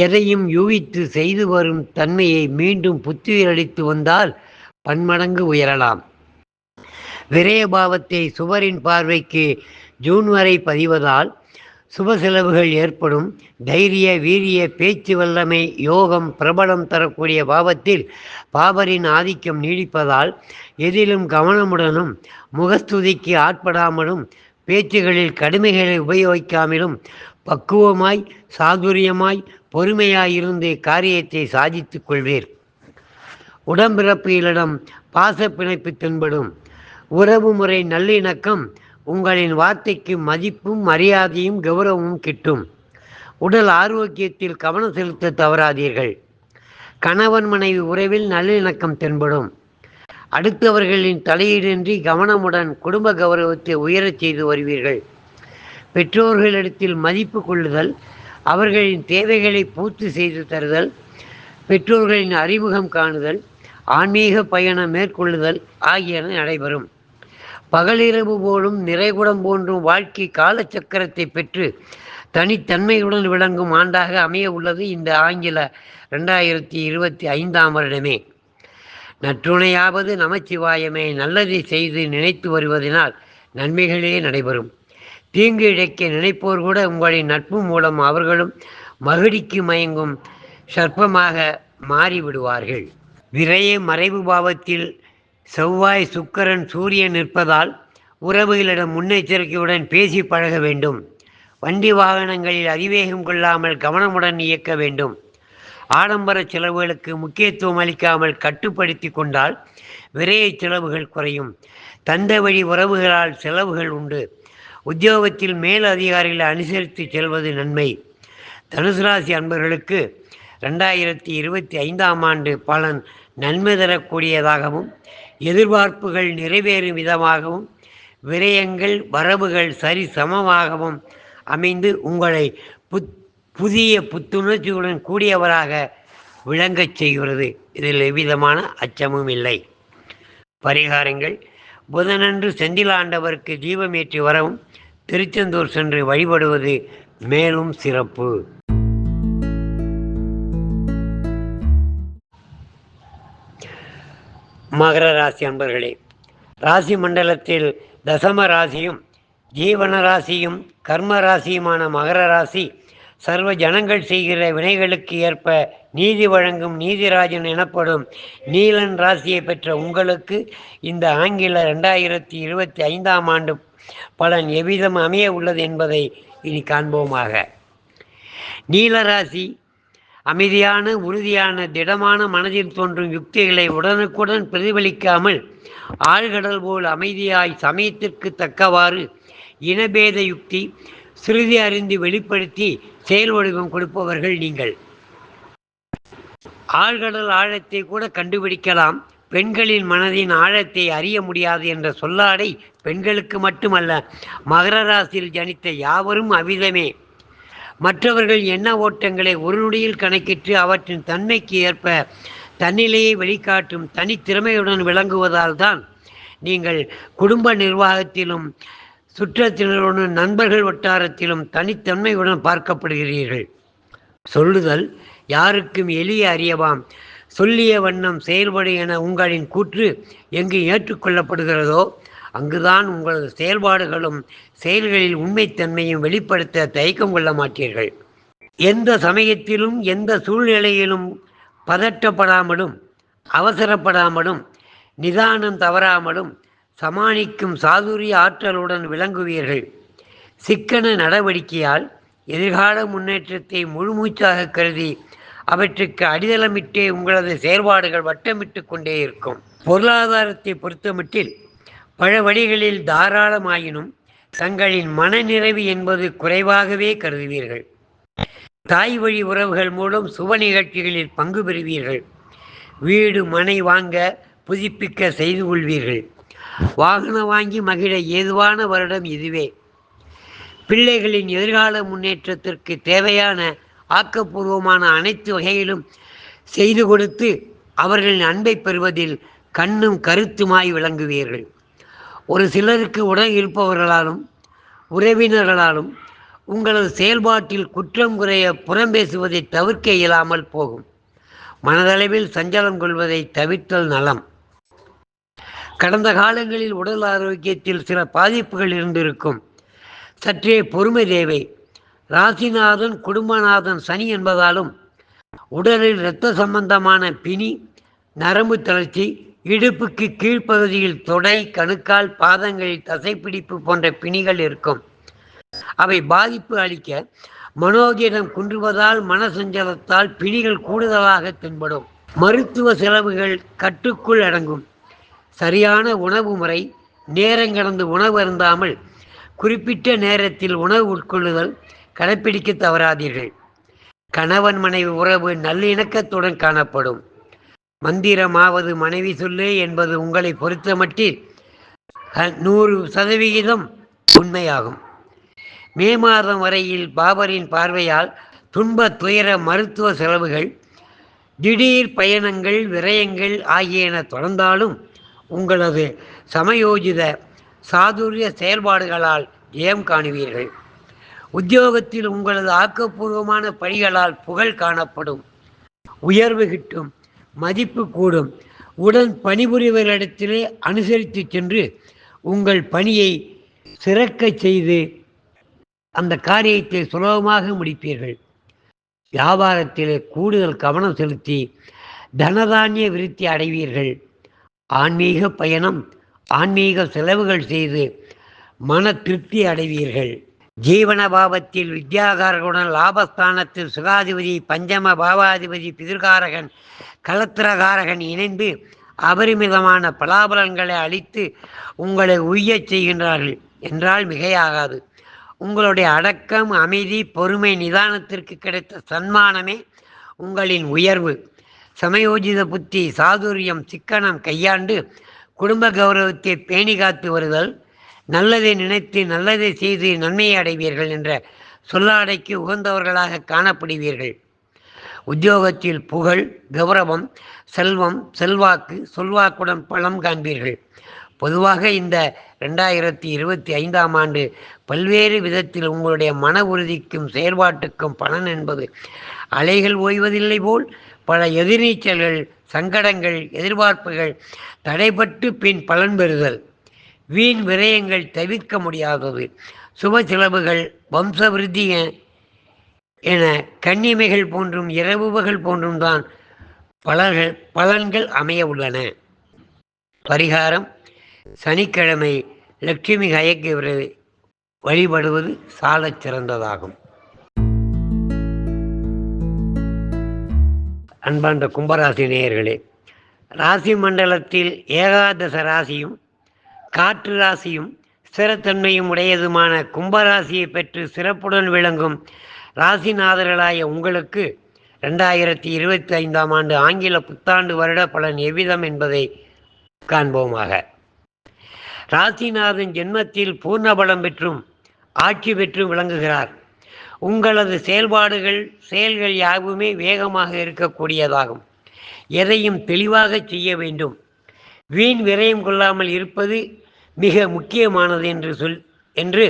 எதையும் யூகித்து செய்து வரும் தன்மையை மீண்டும் புத்துயிரளித்து வந்தால் பன்மடங்கு உயரலாம். விரயபாவத்தை சுவரின் பார்வைக்கு ஜூன் வரை பதிவதால் சுப செலவுகள் ஏற்படும். தைரிய, வீரிய, பேச்சு வல்லமை, யோகம், பிரபலம் தரக்கூடிய பாவத்தில் பாபரின் ஆதிக்கம் நீடிப்பதால் எதிலும் கவனமுடனும் முகஸ்துதிக்கு ஆட்படாமலும் பேச்சுகளில் கடுமைகளை உபயோகிக்காமலும் பக்குவமாய், சாதுரியமாய், பொறுமையாயிருந்து காரியத்தை சாதித்துக் கொள்வீர். உடம்பிறப்புகளிடம் பாச பிணைப்பு தென்படும். உறவு முறை நல்லிணக்கம். உங்களின் வார்த்தைக்கு மதிப்பும் மரியாதையும் கௌரவமும் கிட்டும். உடல் ஆரோக்கியத்தில் கவனம் செலுத்த தவறாதீர்கள். கணவன் மனைவி உறவில் நல்லிணக்கம் தென்படும். அடுத்தவர்களின் தலையீடின்றி கவனமுடன் குடும்ப கௌரவத்தை உயரச் செய்து வருவீர்கள். பெற்றோர்களிடத்தில் மதிப்பு கொள்ளுதல், அவர்களின் தேவைகளை பூர்த்தி செய்து தருதல், பெற்றோர்களின் அறிமுகம் காணுதல், ஆன்மீக பயணம் மேற்கொள்ளுதல் ஆகியன நடைபெறும். பகலிரவு போலும் நிறைகுடம் போன்றும் வாழ்க்கை காலச்சக்கரத்தை பெற்று தனித்தன்மையுடன் விளங்கும் ஆண்டாக அமைய உள்ளது இந்த ஆங்கில 2025 வருடமே. நற்றுணையாவது நமச்சிவாயமே. நல்லதை செய்து நினைத்து வருவதனால் நன்மைகளே நடைபெறும். தீங்கு இழைக்க நினைப்போர் கூட உங்களின் நட்பு மூலம் அவர்களும் மகிழ்ச்சிக்கு மயங்கும் சர்ப்பமாக மாறிவிடுவார்கள். விரைய மறைவு பாவத்தில் செவ்வாய், சுக்கிரன், சூரியன் நிற்பதால் உறவுகளிடம் முன்னெச்சரிக்கையுடன் பேசி பழக வேண்டும். வண்டி வாகனங்களில் அதிவேகம் கொள்ளாமல் கவனமுடன் இயக்க வேண்டும். ஆடம்பர செலவுகளுக்கு முக்கியத்துவம் அளிக்காமல் கட்டுப்படுத்தி கொண்டால் விரைய செலவுகள் குறையும். தந்தை வழி உறவுகளால் செலவுகள் உண்டு. உத்தியோகத்தில் மேல் அதிகாரிகளை அனுசரித்து செல்வது நன்மை. தனுசு ராசி அன்பர்களுக்கு 2025 ஆண்டு பலன் நன்மை தரக்கூடியதாகவும் எதிர்பார்ப்புகள் நிறைவேறும் விதமாகவும் விரயங்கள் வரவுகள் சரி சமமாகவும் அமைந்து உங்களை புதிய புத்துணர்ச்சியுடன் கூடியவராக விளங்கச் செய்கிறது. இதில் எவ்விதமான அச்சமும் இல்லை. பரிகாரங்கள்: புதனன்று செந்தில் ஆண்டவருக்கு தீபமேற்றி வரவும், திருச்செந்தூர் சென்று வழிபடுவது மேலும் சிறப்பு. மகர ராசி அன்பர்களே, ராசி மண்டலத்தில் தசம ராசியும் ஜீவன ராசியும் கர்ம ராசியுமான மகர ராசி சர்வ ஜனங்கள் செய்கிற வினைகளுக்கு ஏற்ப நீதி வழங்கும் நீதிராஜன் எனப்படும் நீலன் ராசியை பெற்ற உங்களுக்கு இந்த ஆங்கில 2025 ஆண்டு பலன் எவ்விதம் அமைய உள்ளது என்பதை இனி காண்போமாக. நீலராசி அமைதியான, உறுதியான, திடமான மனதில் தோன்றும் யுக்திகளை உடனுக்குடன் பிரதிபலிக்காமல் ஆழ்கடல் போல் அமைதியாய் சமயத்திற்கு தக்கவாறு இனபேத யுக்தி சிறிது அறிந்து வெளிப்படுத்தி செயல் வடிவம் கொடுப்பவர்கள் நீங்கள். ஆழ்கடல் ஆழத்தை கூட கண்டுபிடிக்கலாம், பெண்களின் மனதின் ஆழத்தை அறிய முடியாது என்ற சொல்லாடை பெண்களுக்கு மட்டுமல்ல, மகர ராசியில் ஜனித்த யாவரும் அவ்விதமே. மற்றவர்கள் எண்ண ஓட்டங்களை ஒரு நொடியில் கணக்கிட்டு அவற்றின் தன்மைக்கு ஏற்ப தன்னிலையை வெளிக்காட்டும் தனித்திறமையுடன் விளங்குவதால் தான் நீங்கள் குடும்ப நிர்வாகத்திலும் சுற்றத்தினருடன் நண்பர்கள் வட்டாரத்திலும் தனித்தன்மையுடன் பார்க்கப்படுகிறீர்கள். சொல்லுதல் யாருக்கும் எளிய அறியவாம், சொல்லிய வண்ணம் செயல்படு என உங்களின் கூற்று எங்கு ஏற்றுக்கொள்ளப்படுகிறதோ அங்குதான் உங்களது செயல்பாடுகளும் செயல்களில் உண்மைத்தன்மையும் வெளிப்படுத்த தயக்கம் கொள்ள மாட்டீர்கள். எந்த சமயத்திலும் எந்த சூழ்நிலையிலும் பதற்றப்படாமலும் அவசரப்படாமலும் நிதானம் தவறாமலும் சமாளிக்கும் சாதுரிய ஆற்றலுடன் விளங்குவீர்கள். சிக்கன நடவடிக்கையால் எதிர்கால முன்னேற்றத்தை முழுமூச்சாக கருதி அவற்றுக்கு அடித்தளமிட்டே உங்களது செயல்பாடுகள் வட்டமிட்டு கொண்டே இருக்கும். பொருளாதாரத்தை பொறுத்தமட்டில் பல வழிகளில் தாராளமாயினும் தங்களின் மனநிறைவு என்பது குறைவாகவே கருதுவீர்கள். தாய் வழி உறவுகள் மூலம் சுப நிகழ்ச்சிகளில் பங்கு பெறுவீர்கள். வீடு மனை வாங்க புதுப்பிக்க செய்து கொள்வீர்கள். வாகனம் வாங்கி மகிழ ஏதுவான வருடம் இதுவே. பிள்ளைகளின் எதிர்கால முன்னேற்றத்திற்கு தேவையான ஆக்கப்பூர்வமான அனைத்து வகையிலும் செய்து கொடுத்து அவர்களின் அன்பை பெறுவதில் கண்ணும் கருத்துமாய் விளங்குவீர்கள். ஒரு சிலருக்கு உடன் இருப்பவர்களாலும் உறவினர்களாலும் உங்களது செயல்பாட்டில் குற்றம் குறைய புறம் பேசுவதை தவிர்க்க இயலாமல் போகும். மனதளவில் சஞ்சலம் கொள்வதை தவிர்த்தல் நலம். கடந்த காலங்களில் உடல் ஆரோக்கியத்தில் சில பாதிப்புகள் இருந்திருக்கும். சற்றே பொறுமை தேவை. ராசிநாதன் குடும்பநாதன் சனி என்பதாலும் உடலில் இரத்த சம்பந்தமான பிணி, நரம்பு தளர்ச்சி, இடுப்புக்கு கீழ்ப்பகுதியில் தொடை, கணுக்கால், பாதங்களில் தசைப்பிடிப்பு போன்ற பிணிகள் இருக்கும். அவை பாதிப்பு அளிக்க மனோகீனம் குன்றுவதால் மனசஞ்சலத்தால் பிணிகள் கூடுதலாக தென்படும். மருத்துவ செலவுகள் கட்டுக்குள் அடங்கும். சரியான உணவு முறை, நேரம் கடந்து உணவு அருந்தாமல் குறிப்பிட்ட நேரத்தில் உணவு உட்கொள்ளுதல் கடைப்பிடிக்க தவறாதீர்கள். கணவன் மனைவி உறவு நல்லிணக்கத்துடன் காணப்படும். மந்திரமாவது மனைவி சொல்லு என்பது உங்களை பொறுத்தமட்டில் 100% உண்மையாகும். மே மாதம் வரையில் பாபரின் பார்வையால் துன்ப துயர மருத்துவ செலவுகள், திடீர் பயணங்கள், விரயங்கள் ஆகியன தொடர்ந்தாலும் உங்களது சமயோஜித சாதுரிய செயல்பாடுகளால் ஜெயம் காணுவீர்கள். உத்தியோகத்தில் உங்களது ஆக்கப்பூர்வமான பணிகளால் புகழ் காணப்படும், உயர்வு கிட்டும், மதிப்பு கூடும். உடன் பணிபுரிவர்களிடத்திலே அனுசரித்து சென்று உங்கள் பணியை சிறக்கச் செய்து அந்த காரியத்தை சுலபமாக முடிப்பீர்கள். வியாபாரத்திலே கூடுதல் கவனம் செலுத்தி தனதானிய விருத்தி அடைவீர்கள். ஆன்மீக பயணம், ஆன்மீக செலவுகள் செய்து மன திருப்தி அடைவீர்கள். ஜீவன பாவத்தில் வித்யாகாரகுடன் லாபஸ்தானத்தில் சுகாதிபதி, பஞ்சம பாவாதிபதி, பிதிர்காரகன், கலத்திரகாரகன் இணைந்து அபரிமிதமான பலாபலன்களை அளித்து உங்களை உய்யச் செய்கின்றார்கள் என்றால் மிகையாகாது. உங்களுடைய அடக்கம், அமைதி, பொறுமை, நிதானத்திற்கு கிடைத்த சன்மானமே உங்களின் உயர்வு. சமயோஜித புத்தி, சாதுரியம், சிக்கனம் கையாண்டு குடும்ப கௌரவத்தை பேணி காத்து வருதல், நல்லதை நினைத்து நல்லதை செய்து நன்மையை அடைவீர்கள் என்ற சொல்லாடைக்கு உகந்தவர்களாக காணப்படுவீர்கள். உத்தியோகத்தில் புகழ், கௌரவம், செல்வம், செல்வாக்கு, சொல்வாக்குடன் பலம் காண்பீர்கள். பொதுவாக இந்த 2025ஆம் ஆண்டு பல்வேறு விதத்தில் உங்களுடைய மன உறுதிக்கும் செயல்பாட்டுக்கும் பலன் என்பது அலைகள் ஓய்வதில்லை போல் பல எதிர்நீச்சல்கள், சங்கடங்கள், எதிர்பார்ப்புகள் தடைபட்டு பின் பலன் பெறுதல், வீண் விரயங்கள் தவிர்க்க முடியாதது, சுப செலவுகள், வம்ச விருத்தி என கன்னிமைகள் போன்றும் இரவுகள் போன்றும் தான் பலன்கள் அமைய உள்ளன. பரிகாரம்: சனிக்கிழமை லட்சுமி ஹயக்கியவரை வழிபடுவது சாலச் சிறந்ததாகும். அன்பார்ந்த கும்பராசி நேயர்களே, ராசி மண்டலத்தில் ஏகாதச ராசியும் காற்று ராசியும் ஸ்திரத்தன்மையும் உடையதுமான கும்பராசியை பெற்று சிறப்புடன் விளங்கும் ராசிநாதர்களாய உங்களுக்கு 2025ஆம் ஆண்டு ஆங்கில புத்தாண்டு வருட பலன் எவ்விதம் என்பதை காண்போமாக. ராசிநாதன் ஜென்மத்தில் பூர்ண பலம் பெற்றும் ஆட்சி பெற்றும் விளங்குகிறார். உங்களது செயல்கள் யாவுமே வேகமாக இருக்கக்கூடியதாகும். எதையும் தெளிவாக செய்ய வேண்டும். வீண் விரயம் கொள்ளாமல் இருப்பது மிக முக்கியமானது என்று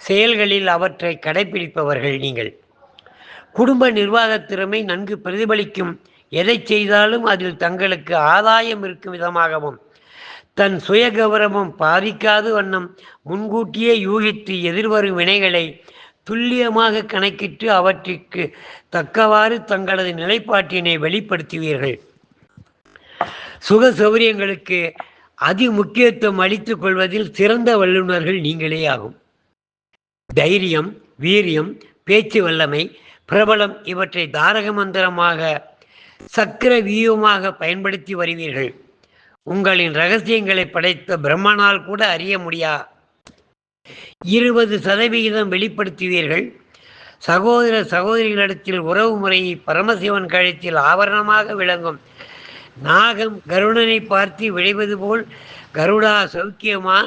செயல்களில் அவற்றை கடைபிடிப்பவர்கள் நீங்கள். குடும்ப நிர்வாகத் திறமை நன்கு பிரதிபலிக்கும். எதை செய்தாலும் அதில் தங்களுக்கு ஆதாயம் இருக்கும் விதமாகவும் தன் சுய கௌரவம் பாதிக்காத வண்ணம் முன்கூட்டியே யூகித்து எதிர்வரும் வினைகளை துல்லியமாக கணக்கிட்டு அவற்றிற்கு தக்கவாறு தங்களது நிலைப்பாட்டினை வெளிப்படுத்துவீர்கள். சுக சௌகரியங்களுக்கு அதி முக்கியத்துவம் அளித்துக் கொள்வதில் சிறந்த வல்லுநர்கள் நீங்களே ஆகும். தைரியம், வீரியம், பேச்சு வல்லமை, பிரபலம் இவற்றை தாரக மந்திரமாக, சக்கர வியூகமாக பயன்படுத்தி வருவீர்கள். உங்களின் ரகசியங்களை படைத்த பிரம்மனால் கூட அறிய முடியா 20% வெளிப்படுத்துவீர்கள். சகோதர சகோதரிகளிடத்தில் உறவு முறையை பரமசிவன் கழுத்தில் ஆபரணமாக விளங்கும் நாகம் கருடனை பார்த்து விளைவது போல் கருடா சௌக்கியமா,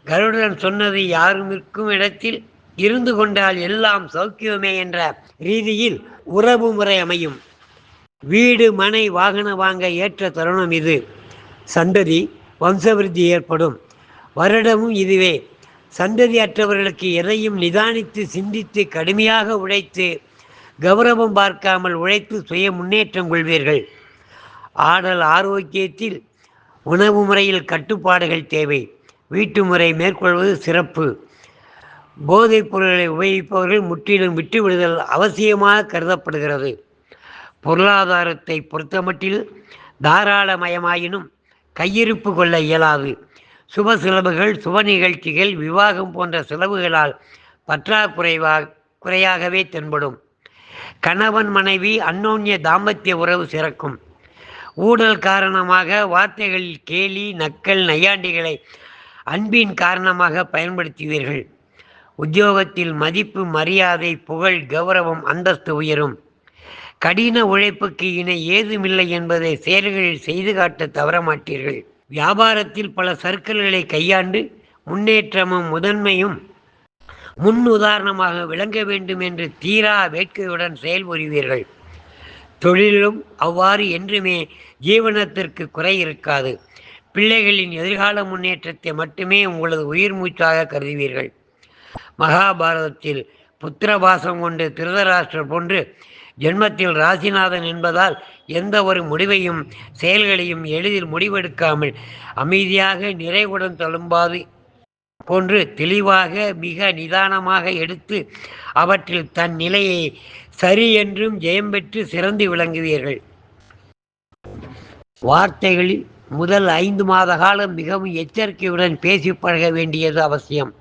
கருடன் சொன்னது யாரும் இருக்கும் இடத்தில் இருந்து கொண்டால் எல்லாம் சௌக்கியமே என்ற ரீதியில் உறவு முறை அமையும். வீடு, மனை, வாகனம் வாங்க ஏற்ற தருணம் இது. சந்ததி வம்சவிருத்தி ஏற்படும் வருடமும் இதுவே. சந்ததி அற்றவர்களுக்கு எதையும் நிதானித்து சிந்தித்து கடுமையாக உழைத்து கௌரவம் பார்க்காமல் உழைத்து சுய முன்னேற்றம் கொள்வீர்கள். ஆடல் ஆரோக்கியத்தில் உணவு முறையில் கட்டுப்பாடுகள் தேவை. வீட்டு முறை மேற்கொள்வது சிறப்பு. போதைப் பொருட்களை உபயோகிப்பவர்கள் முற்றிலும் விட்டுவிடுதல் அவசியமாக கருதப்படுகிறது. பொருளாதாரத்தை பொறுத்தமட்டில் தாராளமயமாயினும் கையிருப்பு கொள்ள இயலாது. சுப செலவுகள், சுப நிகழ்ச்சிகள், விவாகம் போன்ற செலவுகளால் குறையாகவே தென்படும். கணவன் மனைவி அந்யோன்ய தாம்பத்திய உறவு சிறக்கும். ஊழல் காரணமாக வார்த்தைகளில் கேலி, நக்கல், நையாண்டிகளை அன்பின் காரணமாக பயன்படுத்துவீர்கள். உத்தியோகத்தில் மதிப்பு, மரியாதை, புகழ், கௌரவம், அந்தஸ்து உயரும். கடின உழைப்புக்கு இணை ஏதுமில்லை என்பதை செயல்களில் செய்து காட்ட தவறமாட்டீர்கள். வியாபாரத்தில் பல சர்க்கிள்களை கையாண்டு முன்னேற்றமும் முதன்மையும் முன் உதாரணமாக விளங்க வேண்டும் என்று தீரா வேட்கையுடன் செயல்புரிவீர்கள். தொழிலும் அவ்வாறு என்றுமே ஜீவனத்திற்கு குறை இருக்காது. பிள்ளைகளின் எதிர்கால முன்னேற்றத்தை மட்டுமே உங்களது உயிர் மூச்சாக கருதுவீர்கள். மகாபாரதத்தில் புத்திரபாசம் கொண்டு திருதராஷ்டிரர் போன்று ஜென்மத்தில் ராசிநாதன் என்பதால் எந்த ஒரு முடிவையும் செயல்களையும் எளிதில் முடிவெடுக்காமல் அமைதியாக நிறைவுடன் தழும்பாது போன்று தெளிவாக மிக நிதானமாக எடுத்து அவற்றில் தன் நிலையை சரி என்றும் ஜெயம் பெற்று சிறந்து விளங்குவீர்கள். வார்த்தைகளில் முதல் 5 மாத காலம் மிகவும் எச்சரிக்கையுடன் பேசி பழக வேண்டியது அவசியம்.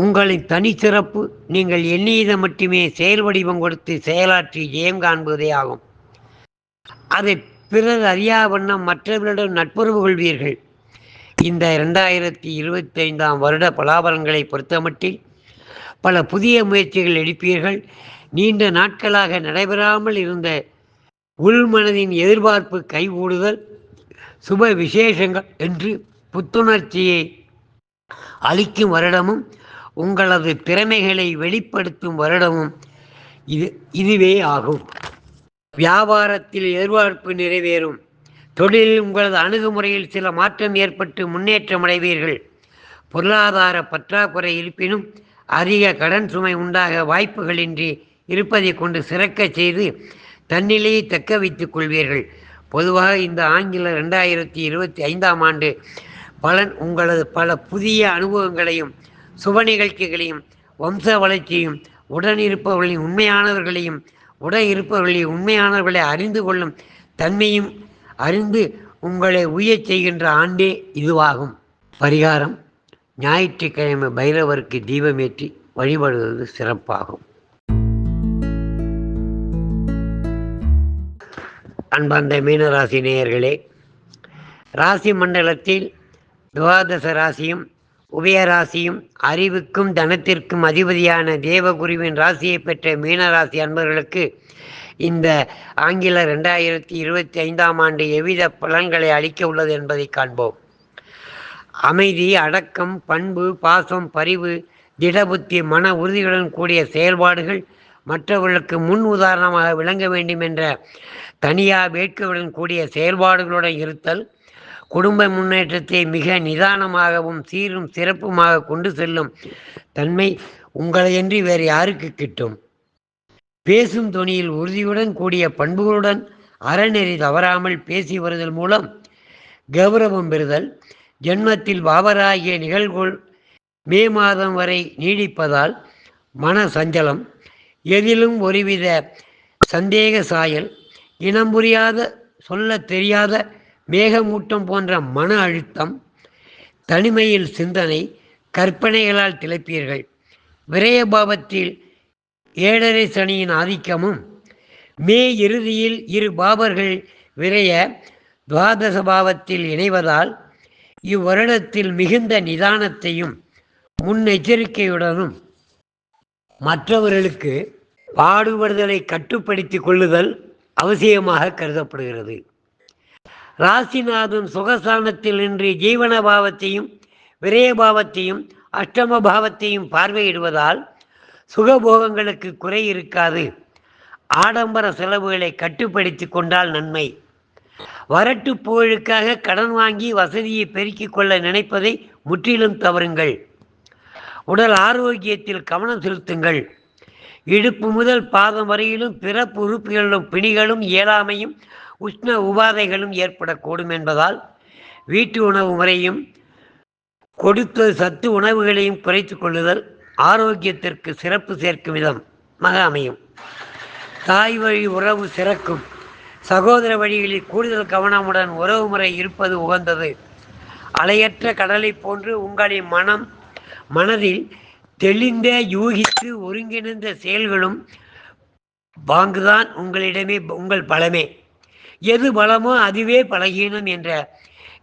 உங்களின் தனிச்சிறப்பு நீங்கள் எண்ணியதை மட்டுமே செயல் வடிவம் கொடுத்து செயலாற்றி ஜெயம் காண்பதே ஆகும். அதை பிறர் அறியா வண்ணம் மற்றவர்களிடம் நட்புறவு கொள்வீர்கள். இந்த 2025ஆம் வருட பலாபலன்களை பொறுத்தமட்டில் பல புதிய முயற்சிகள் எடுப்பீர்கள். நீண்ட நாட்களாக நடைபெறாமல் இருந்த உள்மனதின் எதிர்பார்ப்பு கைகூடுதல், சுப விசேஷங்கள் என்று புத்துணர்ச்சியை அளிக்கும் வருடமும் உங்களது திறமைகளை வெளிப்படுத்தும் வருடமும் இதுவே ஆகும். வியாபாரத்தில் எதிர்பார்ப்பு நிறைவேறும். தொழிலில் உங்களது அணுகுமுறையில் சில மாற்றம் ஏற்பட்டு முன்னேற்றம் அடைவீர்கள். பொருளாதார பற்றாக்குறை இருப்பினும் அதிக கடன் சுமை உண்டாக வாய்ப்புகளின்றி இருப்பதை கொண்டு சிறக்க செய்து தன்னிலையை தக்க வைத்துக் கொள்வீர்கள். பொதுவாக இந்த ஆங்கில 2025ஆம் ஆண்டு பலன் உங்களது பல புதிய அனுபவங்களையும் சுப நிகழ்ச்சிகளையும் வம்ச வளர்ச்சியும் உடன் இருப்பவர்களின் உண்மையானவர்களை அறிந்து கொள்ளும் தன்மையும் அறிந்து உங்களை உயச் செய்கின்ற ஆண்டே இதுவாகும். பரிகாரம்: ஞாயிற்றுக்கிழமை பைரவருக்கு தீபமேற்றி வழிபடுவது சிறப்பாகும். அன்பார்ந்த மீனராசி நேயர்களே, ராசி மண்டலத்தில் துவாதச ராசியும் உபயராசியும் அறிவுக்கும் தனத்திற்கும் அதிபதியான தேவகுருவின் ராசியை பெற்ற மீனராசி அன்பர்களுக்கு இந்த ஆங்கில 2025ஆம் ஆண்டு எவ்வித பலன்களை அளிக்க உள்ளது என்பதை காண்போம். அமைதி, அடக்கம், பண்பு, பாசம், பரிவு, திடபுத்தி, மன உறுதியுடன் கூடிய செயல்பாடுகள், மற்றவர்களுக்கு முன் உதாரணமாக விளங்க வேண்டும் என்ற தனியா வேட்கையுடன் கூடிய செயல்பாடுகளுடன் இருத்தல், குடும்ப முன்னேற்றத்தை மிக நிதானமாகவும் சீரும் சிறப்புமாக கொண்டு செல்லும் தன்மை உங்களையன்றி வேறு யாருக்கு கிட்டும். பேசும் தொனியில் உறுதியுடன் கூடிய பண்புகளுடன் அறநெறி தவறாமல் பேசி வருதல் மூலம் கௌரவம் பெறுதல். ஜென்மத்தில் பாவராகிய நிகழ்வுகள் மே மாதம் வரை நீடிப்பதால் மன சஞ்சலம், எதிலும் ஒருவித சந்தேக சாயல், இனம் புரியாத சொல்ல தெரியாத மேகமூட்டம் போன்ற மன அழுத்தம், தனிமையில் சிந்தனை, கற்பனைகளால் திளைப்பீர்கள். விரயபாவத்தில் 7.5 சனியின் ஆதிக்கமும் மே இறுதியில் 2 பாவர்கள் விரய துவாதச பாவத்தில் இணைவதால் இவ்வருடத்தில் மிகுந்த நிதானத்தையும் முன்னெச்சரிக்கையுடனும் மற்றவர்களுக்கு பாடுபடுதலை கட்டுப்படுத்தி கொள்ளுதல் அவசியமாக கருதப்படுகிறது. ராசிநாதன் சுகஸ்தானத்தில் நின்று ஜீவன பாவத்தையும் விரயபாவத்தையும் அஷ்டம பாவத்தையும் பார்வையிடுவதால் சுகபோகங்களுக்கு குறை இருக்காது. ஆடம்பர செலவுகளை கட்டுப்படுத்தி கொண்டால் நன்மை. வரட்டு புகழுக்காக கடன் வாங்கி வசதியை பெருக்கிக் கொள்ள நினைப்பதை முற்றிலும் தவறுங்கள். உடல் ஆரோக்கியத்தில் கவனம் செலுத்துங்கள். இடுப்பு முதல் பாதம் வரையிலும் பிறப்பு உறுப்புகளிலும் பிணிகளும் இயலாமையும் உஷ்ண உபாதைகளும் ஏற்படக்கூடும் என்பதால் வீட்டு உணவு முறையும் கொடுத்த சத்து உணவுகளையும் குறைத்து கொள்ளுதல் ஆரோக்கியத்திற்கு சிறப்பு சேர்க்கும் விதமாக அமையும். தாய் வழி உறவு சிறக்கும். சகோதர வழிகளில் கூடுதல் கவனமுடன் உறவு முறை இருப்பது உகந்தது. அலையற்ற கடலை போன்று உங்களின் மனதில் தெளிந்த யூகித்து ஒருங்கிணைந்த செயல்களும் வாங்குதான் உங்களிடமே உங்கள் பலமே. எது பலமோ அதுவே பலகீனம் என்ற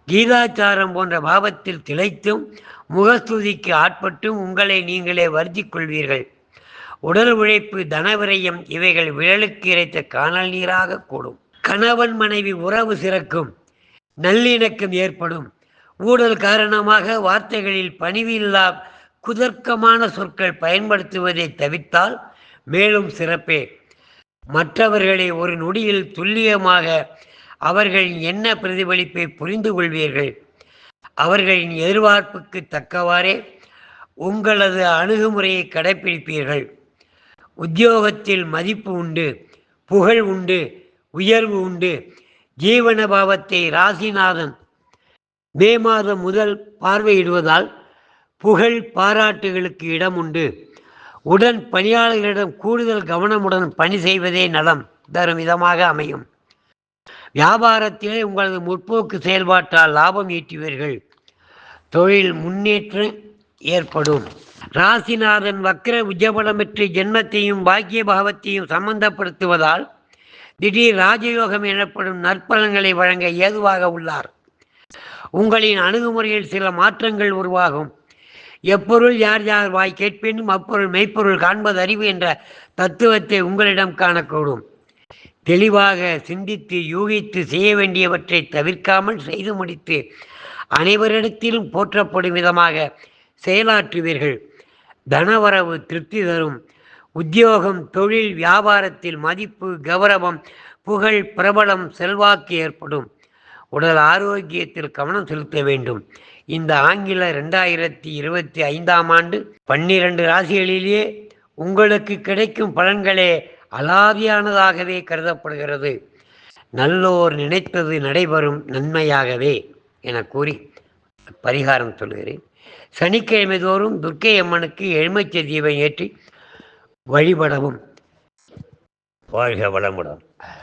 கீதாச்சாரம் போன்ற பாவத்தில் திளைத்தும் முகஸ்துதிக்கு ஆட்பட்டும் உங்களை நீங்களே வருத்திக் கொள்வீர்கள். உடல் உழைப்பு, தனவிரயம் இவைகள் விரலுக்கு இறைத்த காணல் நீராக கூடும். கணவன் மனைவி உறவு சிறக்கும். நல்லிணக்கம் ஏற்படும். ஊழல் காரணமாக வார்த்தைகளில் பணிவில்லா குதர்க்கமான சொற்கள் பயன்படுத்துவதை தவிர்த்தால் மேலும் சிறப்பே. மற்றவர்களை ஒரு நொடியில் துல்லியமாக அவர்களின் என்ன பிரதிபலிப்பை புரிந்து கொள்வீர்கள். அவர்களின் எதிர்பார்ப்புக்கு தக்கவாறே உங்களது அணுகுமுறையை கடைப்பிடிப்பீர்கள். உத்தியோகத்தில் மதிப்பு உண்டு, புகழ் உண்டு, உயர்வு உண்டு. ஜீவன பாவத்தை ராசிநாதன் மே மாதம் முதல் பார்வையிடுவதால் புகழ் பாராட்டுகளுக்கு இடம் உண்டு. உடன் பணியாளர்களிடம் கூடுதல் கவனமுடன் பணி செய்வதே நலம் தரும் விதமாக அமையும். வியாபாரத்திலே உங்களது முற்போக்கு செயல்பாட்டால் லாபம் ஈட்டுவீர்கள். தொழில் முன்னேற்றம் ஏற்படும். ராசிநாதன் வக்ர உஜ்ஜபலம் பெற்று ஜென்மத்தையும் பாக்கிய பாவத்தையும் சம்பந்தப்படுத்துவதால் திடீர் ராஜயோகம் எனப்படும் நற்பலன்களை வழங்க ஏதுவாக உள்ளார். உங்களின் அணுகுமுறையில் சில மாற்றங்கள் உருவாகும். எப்பொருள் யார் யார் வாய் கேட்பேனும் அப்பொருள் மெய்ப்பொருள் காண்பது அறிவு என்ற தத்துவத்தை உங்களிடம் காணக்கூடும். தெளிவாக சிந்தித்து யூகித்து செய்ய வேண்டியவற்றை தவிர்க்காமல் செய்து முடித்து அனைவரிடத்திலும் போற்றப்படும் விதமாக செயலாற்றுவீர்கள். தனவரவு திருப்தி தரும். உத்தியோகம், தொழில், வியாபாரத்தில் மதிப்பு, கௌரவம், புகழ், பிரபலம், செல்வாக்கு ஏற்படும். உடல் ஆரோக்கியத்தில் கவனம் செலுத்த வேண்டும். இந்த ஆங்கில 2025ஆம் ஆண்டு 12 ராசிகளிலேயே உங்களுக்கு கிடைக்கும் பலன்களே அலாதியானதாகவே கருதப்படுகிறது. நல்லோர் நினைத்தது நடைபெறும் நன்மையாகவே என கூறி பரிகாரம் சொல்கிறேன். சனிக்கிழமை தோறும் துர்க்கை அம்மனுக்கு எலுமிச்சை தீபம் ஏற்றி வழிபடவும். வாழ்க வளமுடன்.